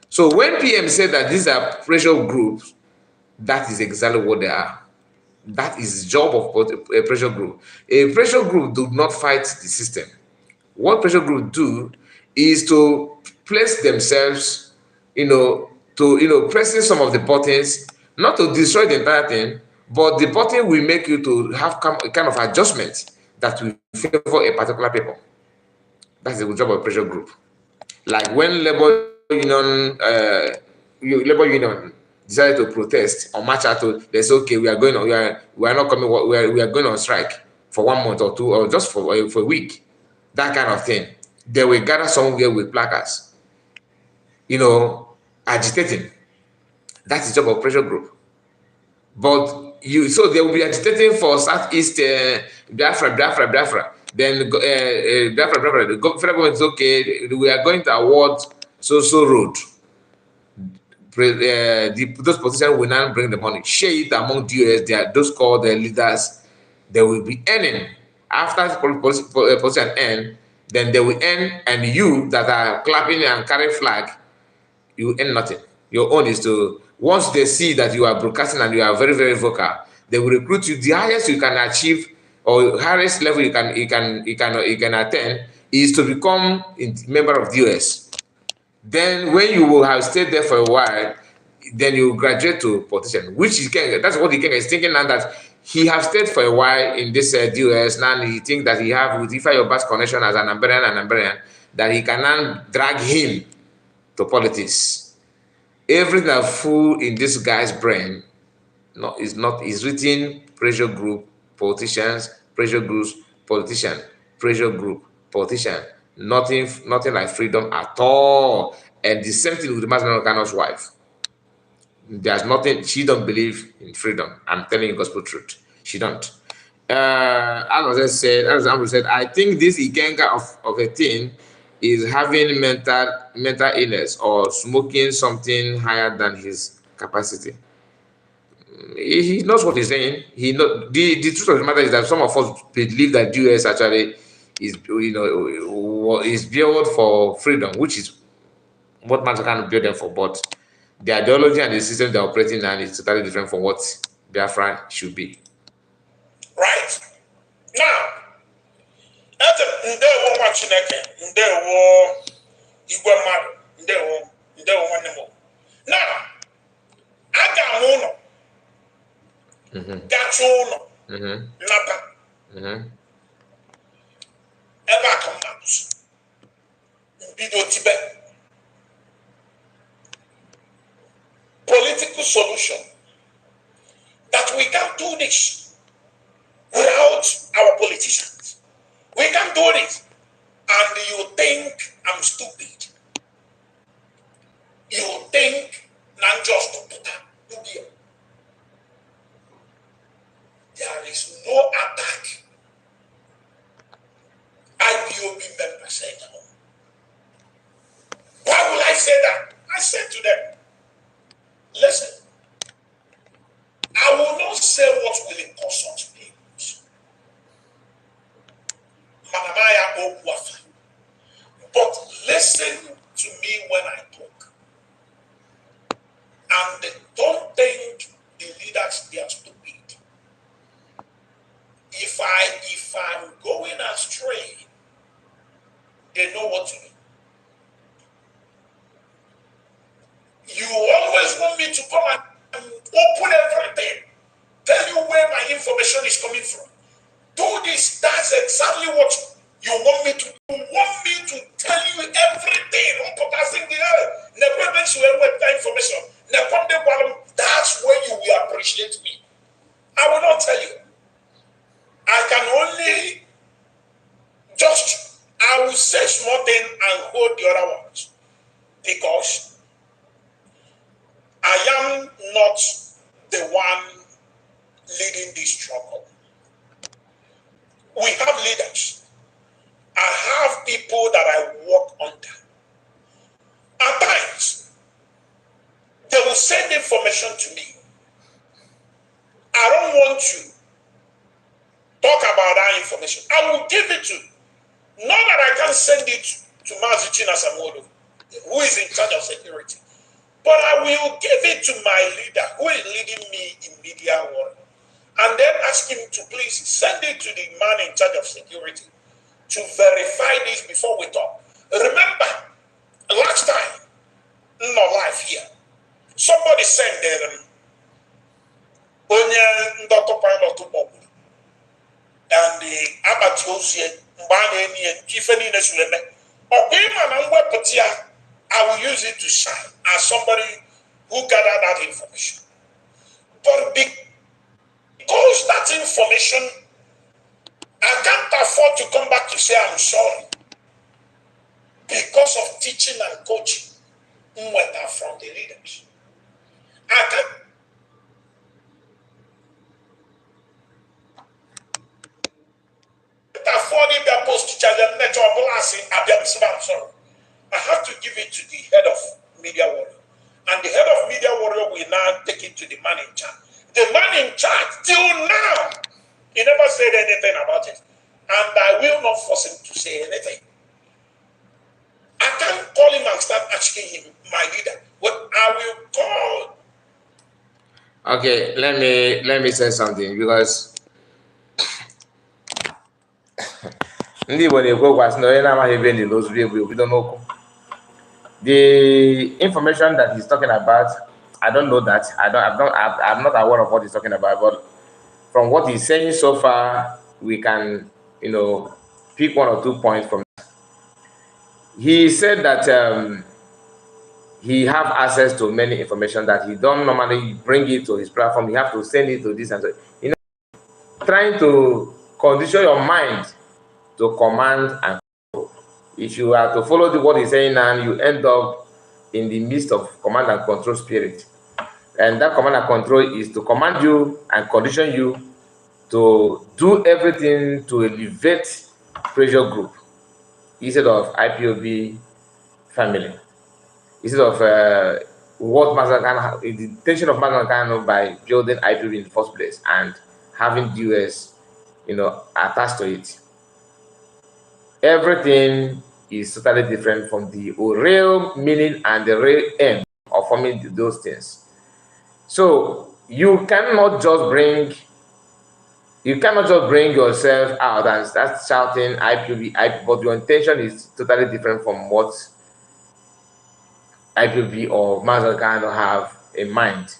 So when PM said that these are pressure groups, that is exactly what they are. That is the job of a pressure group. A pressure group do not fight the system. What pressure groups do is to place themselves, pressing some of the buttons, not to destroy the entire thing, but the button will make you to have kind of adjustment that will favor a particular people. That's the job of a pressure group. Like when labor union decided to protest or march out, they say, okay, we are not coming. We are going on strike for 1 month or 2, or just for a week. That kind of thing. They will gather somewhere with placards, agitating. That's the job of pressure group. But so they will be agitating for Southeast Biafra. Then Biafra, the federal government is okay. We are going to award so road. Those politicians will now bring the money, share it among DOS. They are those called the leaders They will be earning. After politician earn, then they will earn, and you that are clapping and carrying flag, you earn nothing. Your own is to, once they see that you are broadcasting and you are very, very vocal, they will recruit you. The highest you can achieve, or highest level you can attain, is to become a member of the US. Then when you will have stayed there for a while, then you graduate to politician, which Ikenga, that's what Ikenga is thinking now, that he has stayed for a while in this US. Now he thinks that he have with Ifa Yoruba's connection as an Amberian, that he can now drag him to politics. Everything that full in this guy's brain is written pressure group, politicians, pressure groups, politician, pressure group, politician. Nothing like freedom at all. And the same thing with the Masnano's wife. There's nothing, she don't believe in freedom. I'm telling you gospel truth. She don't. As Amber said, I think this Ikenga of a thing is having mental illness or smoking something higher than his capacity. He knows what he's saying. He know the truth of the matter is that some of us believe that US actually is built for freedom, which is what man can build them for, but the ideology and the system they're operating on is totally different from what Biafra should be. Right? Now, ndewo nwa Chineke, ndewo igwe mmadụ, ndewo nwanne m. Now, aga m ụlọ, gacha ụlọ, nata, ebe aka m na-abụsụ, mbido tibe. Political solution that we can't do this without our politicians. We can't do it. And you think I'm stupid. You think I'm just stupid. There is no attack. IPOB members said no. Why will I say that? I said to them, listen, I will not say what will it cost us pains. But listen to me when I talk. And don't think the leaders, they are stupid. If I'm going astray, they know what to do. You always want me to come and open everything, tell you where my information is coming from. Do this, that's exactly what you want me to do. You want me to tell you everything. Information. That's where you will appreciate me. I will not tell you. I can only I will say small thing and hold the other ones. Because I am not the one leading this struggle. We have leaders. I have people that I work under. At times, they will send information to me. I don't want to talk about that information. I will give it to, not that I can send it to Mazuchin Asamodo, who is in charge of security, but I will give it to my leader, who is leading me in media world, and then ask him to please send it to the man in charge of security to verify this before we talk. Remember, last time, in my life here, somebody sent them onye ndọtụ pilot bọbụ and the abatiozie mgbe a na-enye ife niile suleme ọkwa ịma na mwepụta ya I will use it to shine as somebody who gathered that information. But because that information, I can't afford to come back to say I'm sorry because of teaching and coaching from the leaders. I can't afford it that post to charge them net or I'm sorry. I have to give it to the head of media warrior. And the head of media warrior will now take it to the man in charge. The man in charge, till now, He never said anything about it. And I will not force him to say anything. I can't call him and start asking him, my leader. But I will call. Okay, let me say something, because ndị Igbo na-ekwu okwu asị na onye na-amaghị ebe ndị n'ozuru egwu ebido n'okwu. The information that he's talking about, I don't know that. I'm not aware of what he's talking about, but from what he's saying so far, we can, pick one or 2 points from that. He said that he have access to many information that he don't normally bring it to his platform. He have to send it to this and so. Trying to condition your mind to command and control. If you are to follow what he's saying now, you end up in the midst of command and control spirit. And that command and control is to command you and condition you to do everything to elevate pressure group instead of IPOB family. Instead of what Master the intention of Master by building IPOB in the first place and having the US, attached to it. Everything is totally different from the real meaning and the real aim of forming those things. So you cannot just bring yourself out and start shouting IPOB, but your intention is totally different from what IPOB or Mazakano have in mind.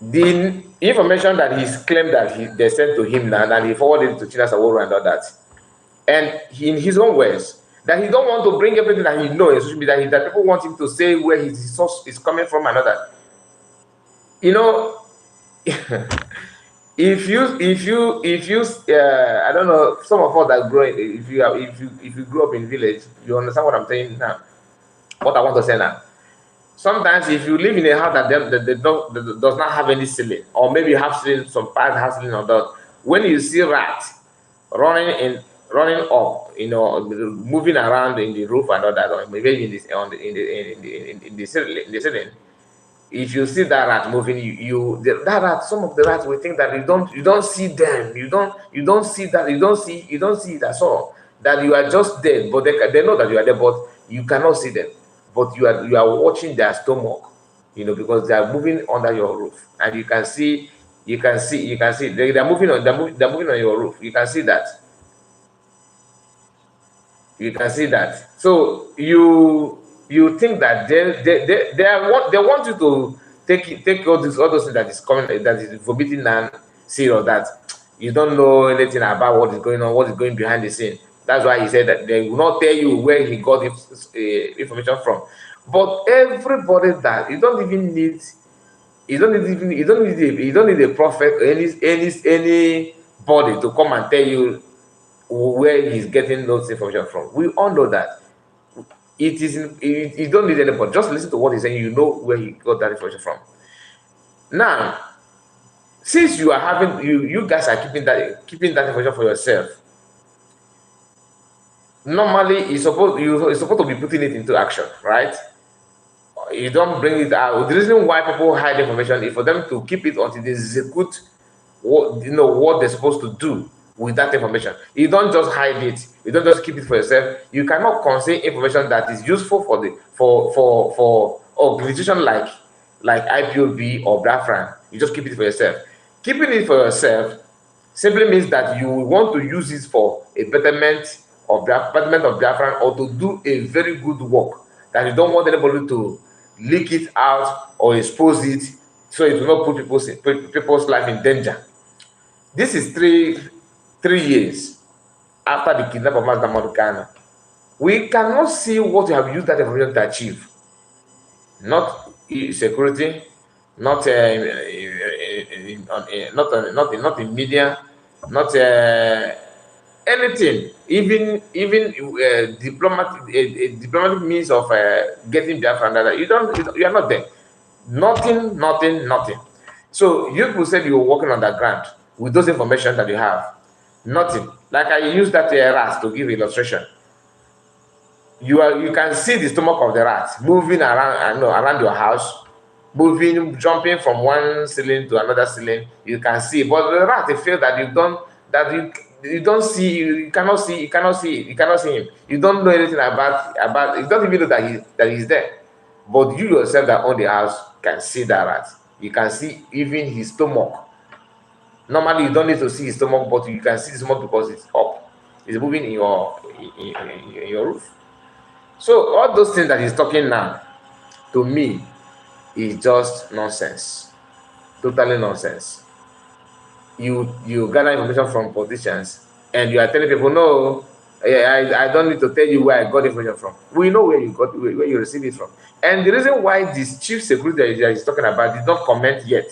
The information that he's claimed that they sent to him now, and he forwarded to China Saworo and all that, and in his own words, that he don't want to bring everything that he knows in social media, that people want him to say where his source is coming from and all that. If you I don't know, some of us that grow, if you grew up in village, you understand what I'm saying now. What I want to say now. Sometimes if you live in a house that does not have any ceiling, or maybe you have ceiling, some parts have ceiling or that, when you see rats running up, moving around in the roof and all that, or maybe in the ceiling, if you see that rat moving, that rat, some of the rats will think that you don't see them, you don't see it at all, that you are just dead, but they know that you are dead, but you cannot see them, but you are watching their stomach, because they are moving under your roof, and you can see they're moving on your roof. You can see that. So you think that they want you to take all those things that is coming, that is forbidden and serious, that you don't know anything about what is going on, what is going behind the scene. That's why he said that they will not tell you where he got information from. But everybody that you don't need a prophet or anybody to come and tell you where he's getting those information from. We all know that. You don't need anybody. Just listen to what he's saying. You know where he got that information from. Now, since you are having you guys are keeping that information for yourself, normally you're supposed to be putting it into action, right? You don't bring it out. The reason why people hide information is for them to keep it until they execute what they're supposed to do with that information. You don't just hide it. You don't just keep it for yourself. You cannot conceal information that is useful for organization like IPOB or Biafran. You just keep it for yourself. Keeping it for yourself simply means that you want to use it for a betterment of Biafran, or to do a very good work that you don't want anybody to leak it out or expose it, so it will not put people's life in danger. This is three years after the kidnapping of Master Ghana. We cannot see what you have used that information to achieve. Not security, not in media, not anything. Even diplomatic means of getting Biafra. You are not there. Nothing. So you people said you were working on the ground with those information that you have. Nothing. Like I used that rat to give illustration. You can see the stomach of the rat moving around your house, moving, jumping from one ceiling to another ceiling. You can see, but the rat, they feel that you don't see, you cannot see, you cannot see, you cannot see him. You don't know anything about. You don't even know that he's there. But you yourself that own the house can see that rat. You can see even his stomach. Normally, you don't need to see his stomach, but you can see his stomach because it's up. It's moving in your roof. So all those things that he's talking now, to me, is just nonsense. Totally nonsense. You gather information from politicians and you are telling people, no, I don't need to tell you where I got information from. We know where you receive it from. And the reason why this chief security that he's talking about did not comment yet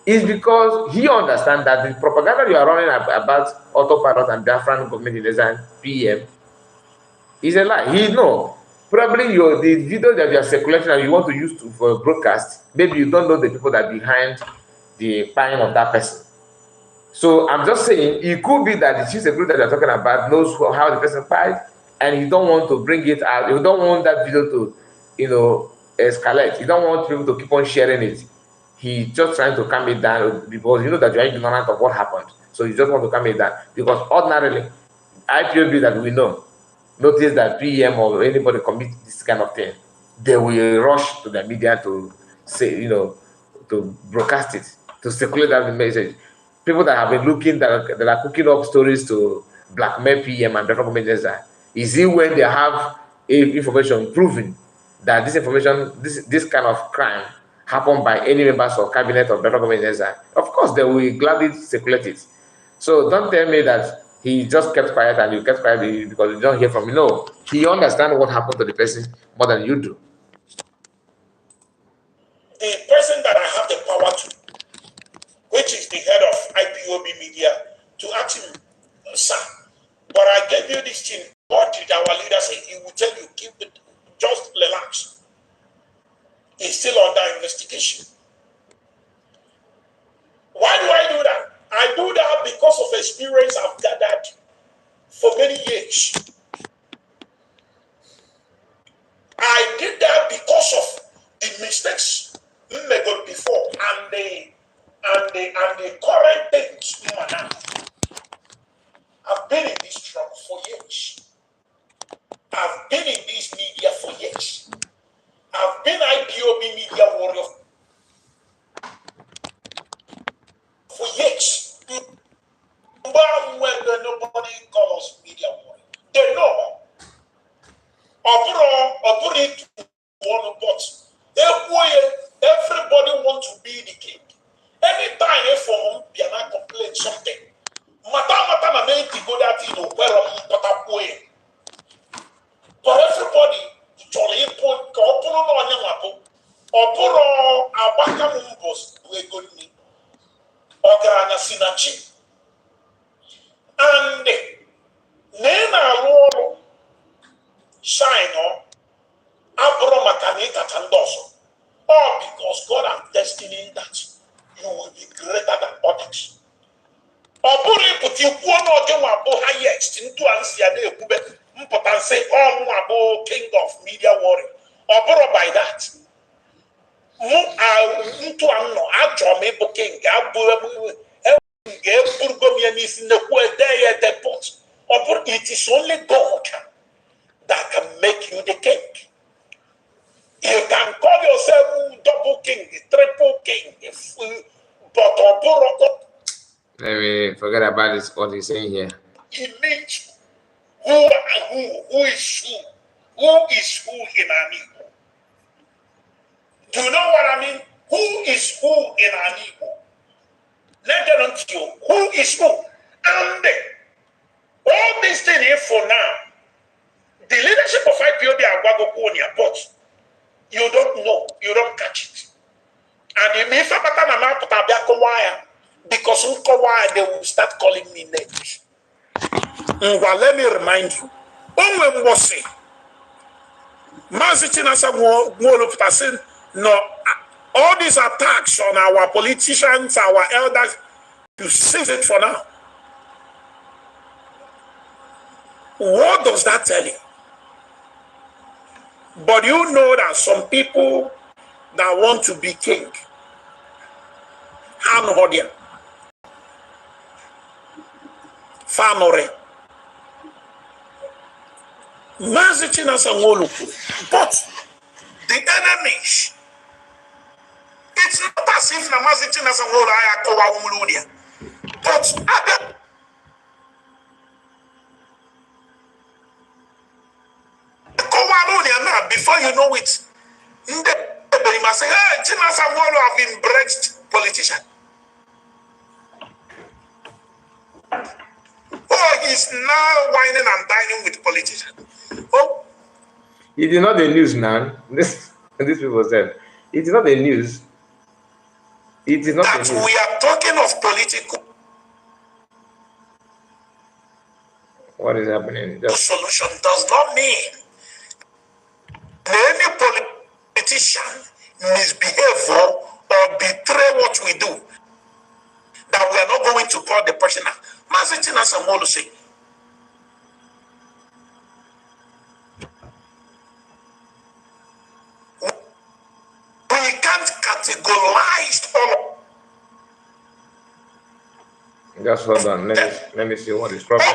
is because he understands that the propaganda you are running about autopilot and Biafran government design PM is a lie. He know. Probably the video that you are circulating and you want to use for broadcast, maybe you don't know the people that are behind the buying of that person. So I'm just saying, it could be that the chief security that you're talking about knows how the person died, and you don't want to bring it out. You don't want that video to, escalate. You don't want people to keep on sharing it. He's just trying to calm it down because you know that you're ignorant of what happened. So you just want to calm it down because ordinarily, IPOB that we know, notice that PM or anybody commit this kind of thing, they will rush to the media to say, to broadcast it, to circulate that message. People that have been looking, that are cooking up stories to blackmail PM and federal government agents, is it when they have information proving that this kind of crime happened by any members of cabinet or federal government agents? Of course, they will gladly circulate it. So don't tell me that he just kept quiet and you kept quiet because you don't hear from him. No, he understands what happened to the person more than you do. The person that I have the power to, which is the head of IPOB media, to ask him, sir, but I gave you this thing. What did our leader say? He will tell you, keep it, just relax. It's still under investigation. Why do I do that? I do that because of experience I've gathered for many years. I did that because of the mistakes made before and the current things now. I've been in this trouble for years. I've been in this media for years. I've been IPOB media warrior for years. But when nobody calls media warrior, they know. Everybody wants to be the king. Anytime a form piano complain something, mata make go that but everybody jolly put on your Opuro abaka mumbos wegoni Ograna sinachi and Nena Loro shine on Abro Makanika Tandoso. All because God has destined that you will be greater than others. Opuri put you one or two highest into Ansia de Mpotan say all Mabo king of media warrior. Opuro by that. Into Anno, Ajome King, Abu it is only God that can make you the king. You can call yourself double king, triple king, but let me forget about this. What he's saying here. It means who is who in an Igbo. Do you know what I mean? Who is who in an Igbo? Let them know you. Who is who? And all these things here for now, the leadership of IPOB are Wagokonia, but you don't know, you don't catch it. And if I because they will start calling me names. Well, let me remind you. When we say, no, all these attacks on our politicians, our elders, you save it for now. What does that tell you? But you know that some people that want to be king. Han Hodia. Famore. But the enemies, it's not as if Namazichina Sangola Ayakowa Umuludia. But before you know it, they must say, hey, China Sangola have been embraced politician. Oh, he's now whining and dining with politicians. Oh, it is not the news now. This people said it is not the news. It is not that the news. We are talking of political. What is happening? Solution does not mean any politician misbehave or betray what we do, that we are not going to call the person out. Mazitina Samolo say, we can't categorize all. Just hold on. Let me see what is problem.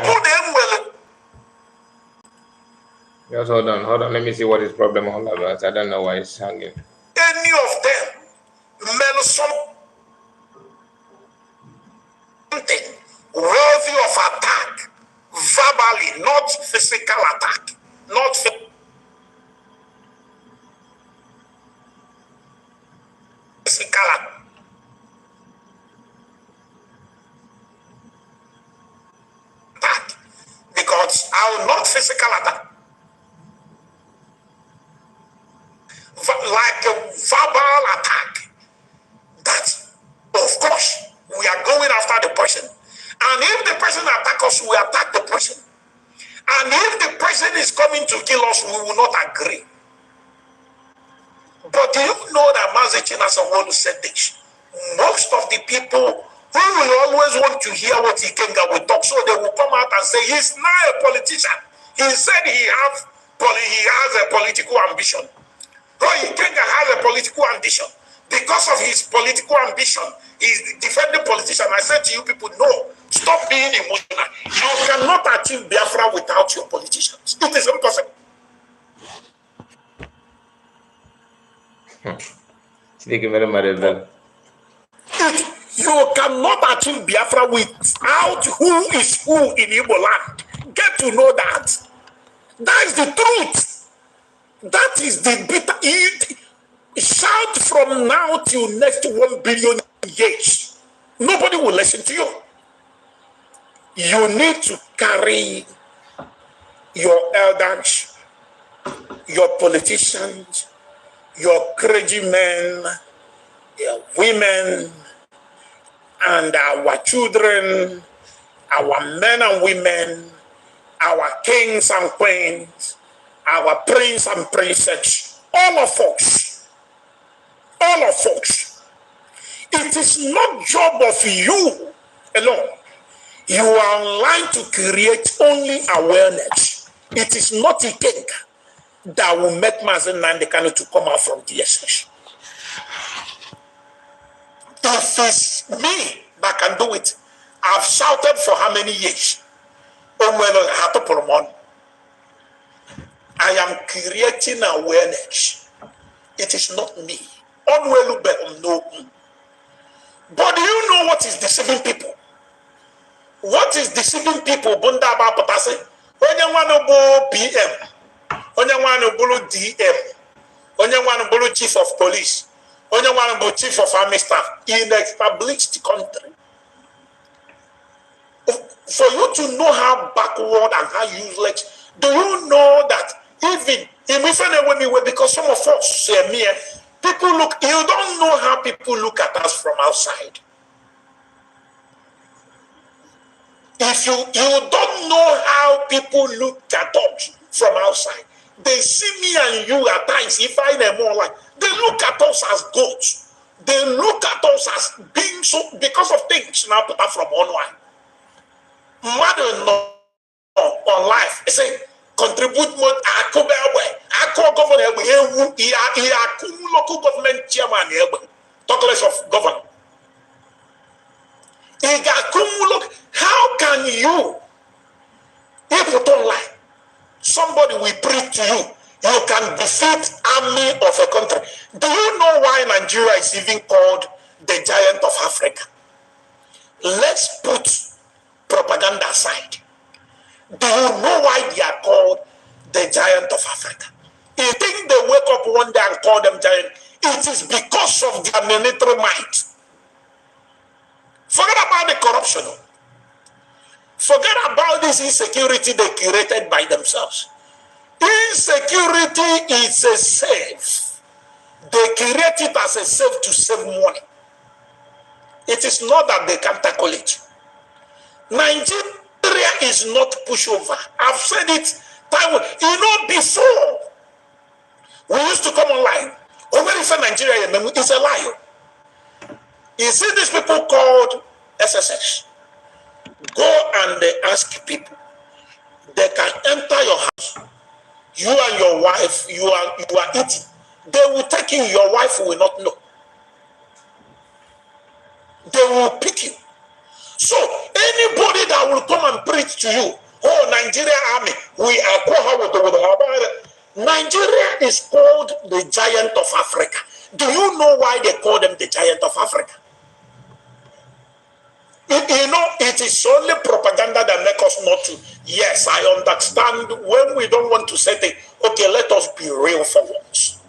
Just hold on. Let me see what is problem all about. I don't know why it's hanging. Any of them made something worthy of attack, verbally, not physical attack, not physical attack. Because I will not physical attack. Like a verbal attack, that of course we are going after the person, and if the person attacks us, we attack the person, and if the person is coming to kill us, we will not agree. But do you know that Mazichina Sanwo said this? Most of the people who will always want to hear what Ikenga will talk, so they will come out and say he's now a politician. He said he has a political ambition. Ikenga has a political ambition. Because of his political ambition, he's defending politician. I said to you people, no, stop being emotional. You cannot achieve Biafra without your politicians. It is impossible. You cannot achieve Biafra without who is who in Igbo land. Get to know that. That is the truth. That is the bitter. Shout from now till next 1 billion years. Nobody will listen to you. You need to carry your elders, your politicians, your clergymen, your women, and our children, our men and women, our kings and queens, our prince and princess, all of us. It is not job of you alone. You are online to create only awareness. It is not Ikenga that will make Mazen Nandekano to come out from DSS. If it's me that can do it, I've shouted for how many years? I am creating awareness. It is not me. But do you know what is deceiving people? What is deceiving people? Bunda ba potase. Onye wanu bo PM. Onye wanu bulu DM. Onye wanu bulu chief of police. Onye wanu bo chief of army staff in a established country. For you to know how backward and how useless, do you know that even because some of us people look, you don't know how people look at us from outside. If you don't know how people look at us from outside, they see me and you at times, if I am more like, they look at us as goats. They look at us as being so, because of things now put up from online. Mother no on life, they say, contribute more, I call governor, local government chairman, talk less of governor. How can you, if you don't lie, somebody will preach to you, you can defeat army of a country. Do you know why Nigeria is even called the giant of Africa? Let's put propaganda aside. Do you know why they are called the giant of Africa? You think they wake up one day and call them giant? It is because of their military might. Forget about the corruption. Forget about this insecurity they created by themselves. Insecurity is a safe. They create it as a safe to save money. It is not that they can tackle it. Nigeria is not pushover. I've said it time. You know, before we used to come online. When you say Nigeria, it's a lie. You see these people called SSH. Go and ask people. They can enter your house. You and your wife, you are eating. They will take you. Your wife will not know. They will pick you. So anybody that will come and preach to you, oh, Nigeria army, we are Nigeria is called the giant of Africa. Do you know why they call them the giant of Africa? You know, it is only propaganda that makes us not to. Yes, I understand when we don't want to say things. Okay, let us be real for once.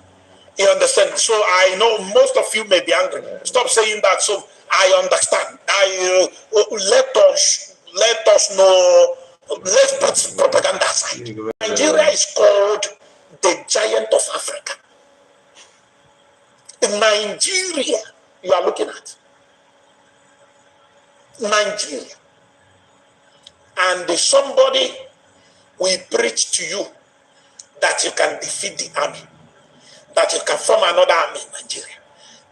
You understand? So I know most of you may be angry. Stop saying that. So I understand. Let us know. Let's put propaganda aside. Nigeria is called the giant of Africa. In Nigeria, you are looking at Nigeria, and somebody will preach to you that you can defeat the army, that you can form another army in Nigeria,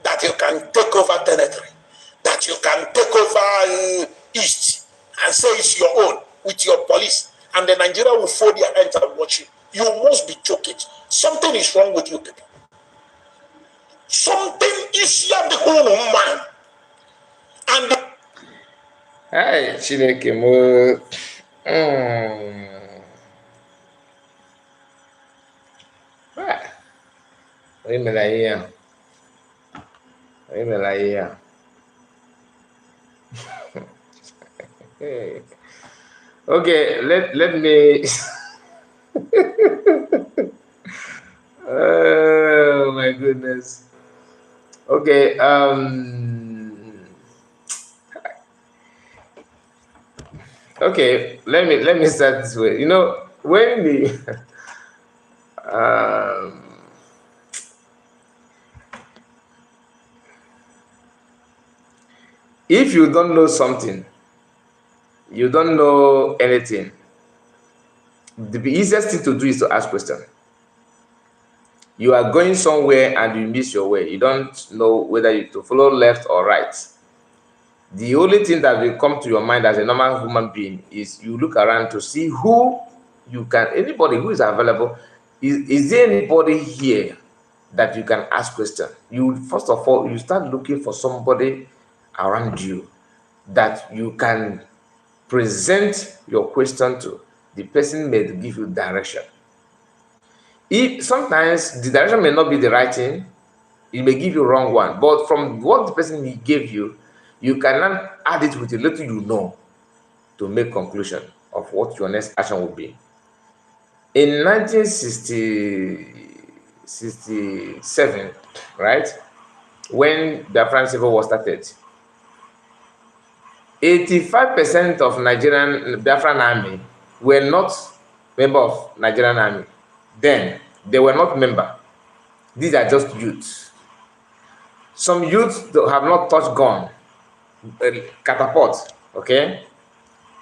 that you can take over territory, that you can take over East and say it's your own with your police, and then Nigeria will fold their hands and watch you. You must be joking. Something is wrong with you people. Something is here the whole man. And Hi, Chineke mo. Okay, let me. Oh my goodness. Okay, okay, let me start this way. You know, when the if you don't know something, you don't know anything, the easiest thing to do is to ask questions. You are going somewhere and you miss your way. You don't know whether you to follow left or right. The only thing that will come to your mind as a normal human being is you look around to see who you can, anybody who is available. Is there anybody here that you can ask questions? You first of all, you start looking for somebody around you that you can present your question to. The person may give you direction. If sometimes the direction may not be the right thing, it may give you a wrong one. But from what the person he gave you, you can add it with a little you know to make conclusion of what your next action will be. In 1967, right, when the Biafran Civil War started, 85% of Nigerian Biafran army were not member of Nigerian army. Then they were not member. These are just youths. Some youths have not touched gun, catapult, okay,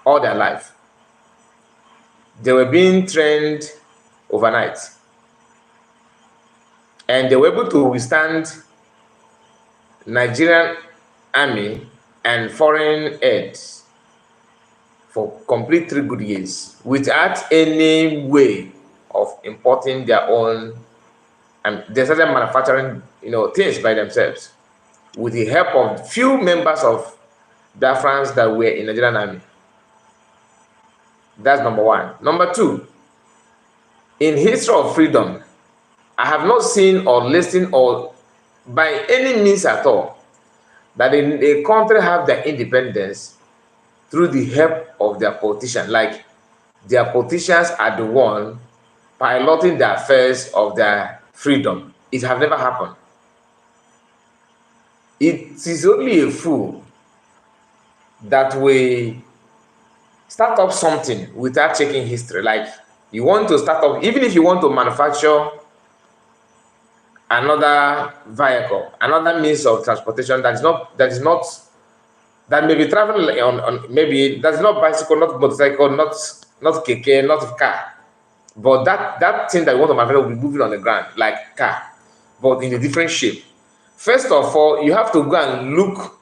all their life. They were being trained overnight, and they were able to withstand Nigerian army and foreign aid for complete 3 good years without any way of importing their own and they started manufacturing, things by themselves with the help of few members of Biafrans that were in the Nigerian army. That's number one. Number two, in history of freedom, I have not seen or listened or by any means at all that a country have their independence through the help of their politicians. Like their politicians are the one piloting the affairs of their freedom. It have never happened. It is only a fool that will start up something without checking history. Like you want to start up, even if you want to manufacture another vehicle, another means of transportation that may be traveling on maybe that's not bicycle, not motorcycle, not keke, not car, but that thing that you want to manufacture will be moving on the ground like car, but in a different shape. First of all, you have to go and look.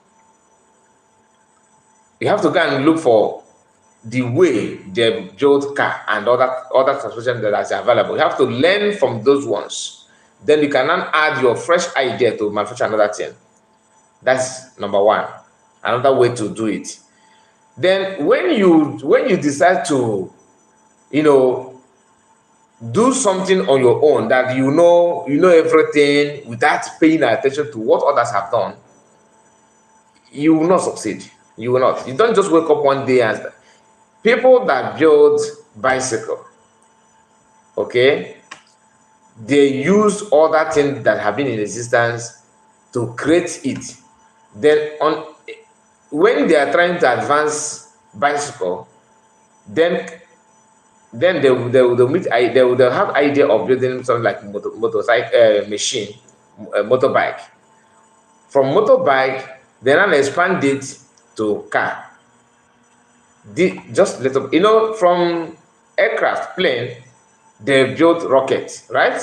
You have to go and look for the way they build car and other transportation that is available. You have to learn from those ones. Then you can now add your fresh idea to manufacture another thing. That's number one. Another way to do it. Then when you decide to, do something on your own that you know everything without paying attention to what others have done, you will not succeed. You will not. You don't just wake up one day and people that build bicycle, okay, they use other things that have been in existence to create it. Then when they are trying to advance bicycle, then they'll have idea of building something like motorcycle machine, motorbike. From motorbike, they now expand it to car. Just little, from aircraft plane, they built rockets, right?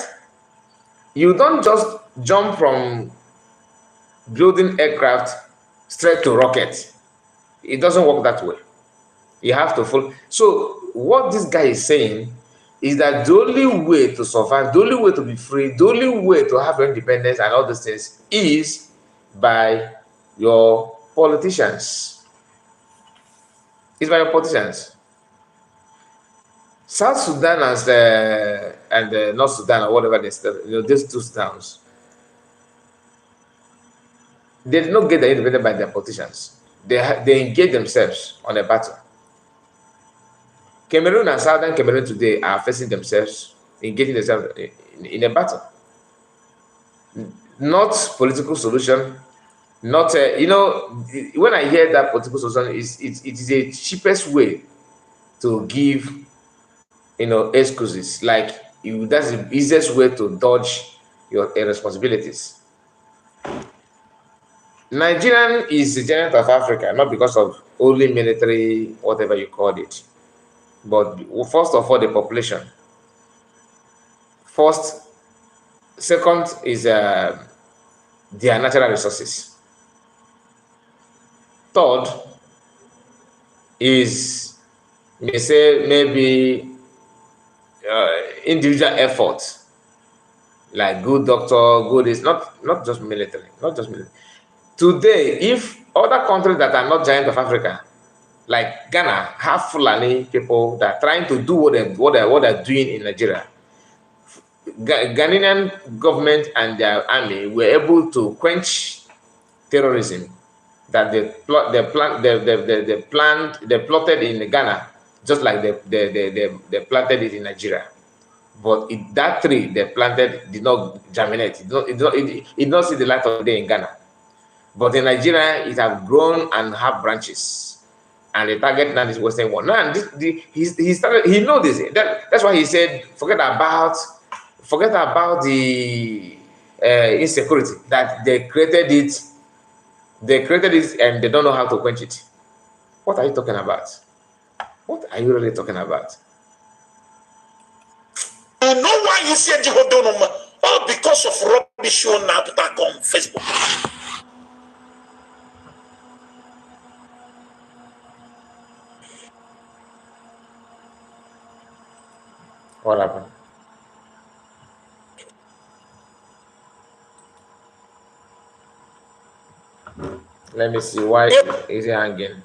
You don't just jump from building aircraft straight to rocket. It doesn't work that way. You have to follow. So what this guy is saying is that the only way to survive, the only way to be free, the only way to have your independence and all these things is by your politicians. It's by your politicians. South Sudan and North Sudan or whatever they still, these two towns, they did not get their independence by their politicians. They engage themselves on a battle. Cameroon and Southern Cameroon today are facing themselves, engaging themselves in a battle. Not political solution, not when I hear that political solution, it is a cheapest way to give excuses. Like that's the easiest way to dodge your responsibilities. Nigerian is the giant of Africa, not because of only military, whatever you call it, but first of all, the population. First, second is their natural resources. Third is, may say, maybe individual effort, like good doctor, good is not just military, not just military. Today, if other countries that are not giant of Africa, like Ghana, have Fulani people that are trying to do what they're doing in Nigeria, Ghanaian government and their army were able to quench terrorism that they plotted in Ghana, just like they planted it in Nigeria. But that tree they planted did not germinate. It did not see the light of day in Ghana. But in Nigeria, it have grown and have branches. And the target now is Western world. Now, he know this. That's why he said, forget about the insecurity that they created it. They created it and they don't know how to quench it. What are you talking about? What are you really talking about? You know why you said you hold on, all because of rubbish you now to talk on Facebook. What happened? Let me see. Why is he hanging?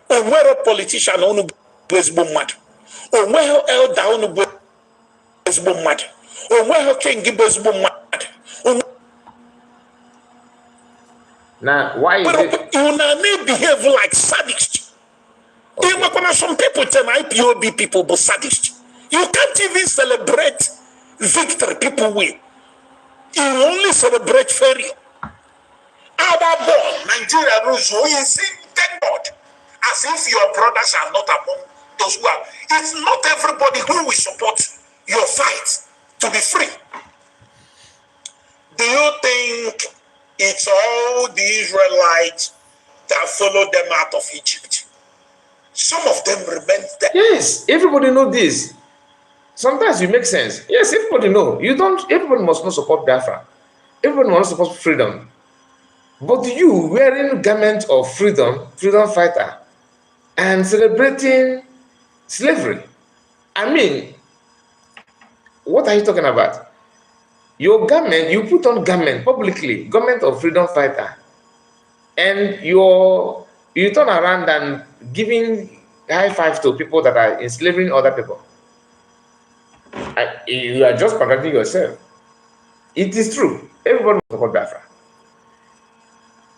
Onwere politician unu bụ ezigbo mmadụ. Onweghị elder unu bụ ezigbo mmadụ. Onweghị king bụ ezigbo mmadụ. Now, why is it? You may behave like sadists. Okay. Some people tell IPOB people but sadists. You can't even celebrate victory. People win. You only celebrate failure. Our born Nigeria rules. We see, thank God, as if your brothers are not among those who are. It's not everybody who will support your fight to be free. Do you think it's all the Israelites that followed them out of Egypt? Some of them remain there. Yes, everybody know this. Sometimes it makes sense. Yes, everybody know. You don't. Everybody must not support Biafra. Everybody must not support freedom. But you wearing garment of freedom fighter, and celebrating slavery. I mean, what are you talking about? Your garment, you put on garment publicly, garment of freedom fighter, and you turn around and giving high fives to people that are enslaving other people. You are just contradicting yourself. It is true. Everybody wants to support Biafra.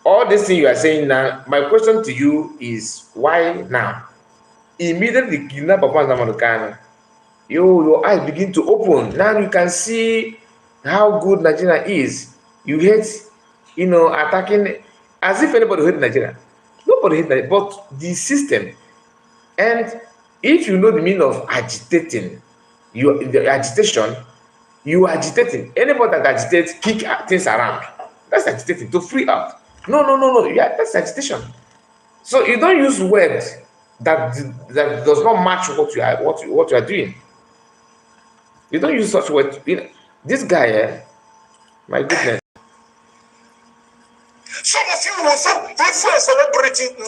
All this thing you are saying now, my question to you is why now? Immediately kidnap upon Zamanukana, your eyes begin to open. Now you can see how good Nigeria is. You hate, attacking as if anybody hates Nigeria. Nobody hates Nigeria, but the system. And if you know the meaning of agitating, the agitation, you are agitating. Anybody that agitates, kick things around. That's agitating, to free up. No. Yeah, that's agitation. So you don't use words that does not match what you are doing. You don't use such words. This guy, my goodness. Some of you will say, if we are celebrating the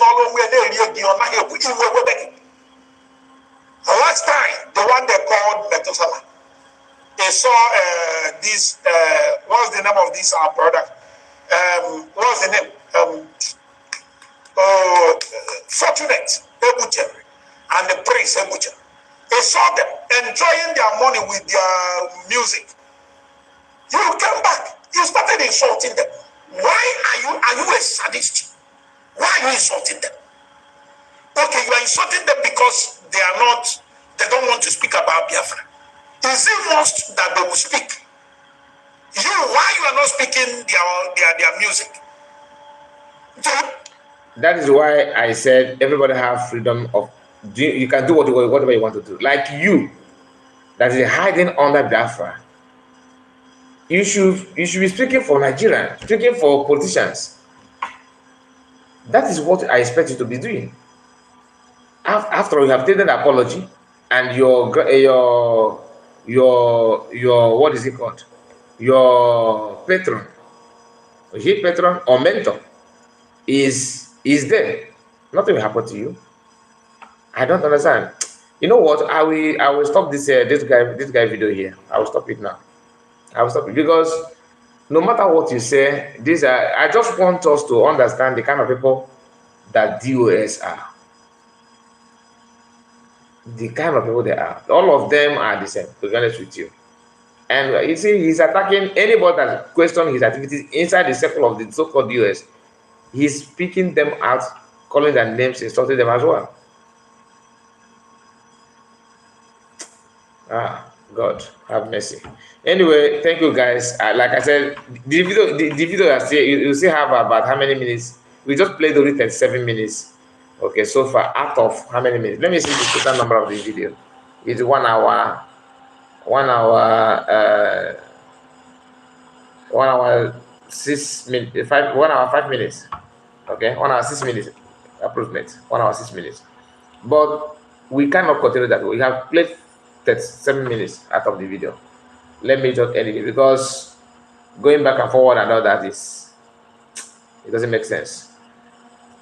last time, the one they called Methuselah, they saw this, what's the name of this our brother? What's the name? Fortunate Ebuche and the prince Ebuche. They saw them enjoying their money with their music. You came back. You started insulting them. Why are you a sadist? Why are you insulting them? Okay, you are insulting them because they don't want to speak about Biafra. Is it most that they will speak? Why you are not speaking their music? That is why I said everybody have freedom of you can do whatever you want to do. Like you, that is hiding under Biafra. You should be speaking for Nigeria, speaking for politicians. That is what I expect you to be doing. After you have taken an apology, and your what is it called? Your patron, patron or mentor is there. Nothing will happen to you. I don't understand. You know what? I will stop this guy video here. I will stop it now. I will stop it because no matter what you say, I just want us to understand the kind of people that DOS are. The kind of people they are. All of them are the same, to be honest with you. And you see, he's attacking anybody that questions his activities inside the circle of the so-called US. He's picking them out, calling their names, insulting them as well. God have mercy. Anyway, thank you guys. Like I said, the video you still have about how many minutes? We just played only 37 minutes. Okay, so far out of how many minutes? Let me see the total number of the video. It's 1 hour. 1 hour. 1 hour 6 minutes. 1 hour 5 minutes. Okay, 1 hour 6 minutes. Approximate 1 hour 6 minutes. But we cannot continue that. We have played 37 minutes out of the video. Let me just edit it because going back and forward and all that it doesn't make sense.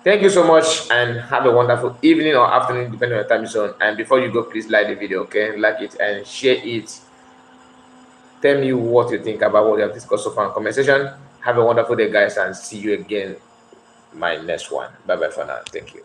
Thank you so much and have a wonderful evening or afternoon depending on your time zone. And before you go, please like the video, okay? Like it and share it. Tell me what you think about what we have discussed so far in the comment section. Have a wonderful day, guys, and see you again my next one. Bye bye for now. Thank you.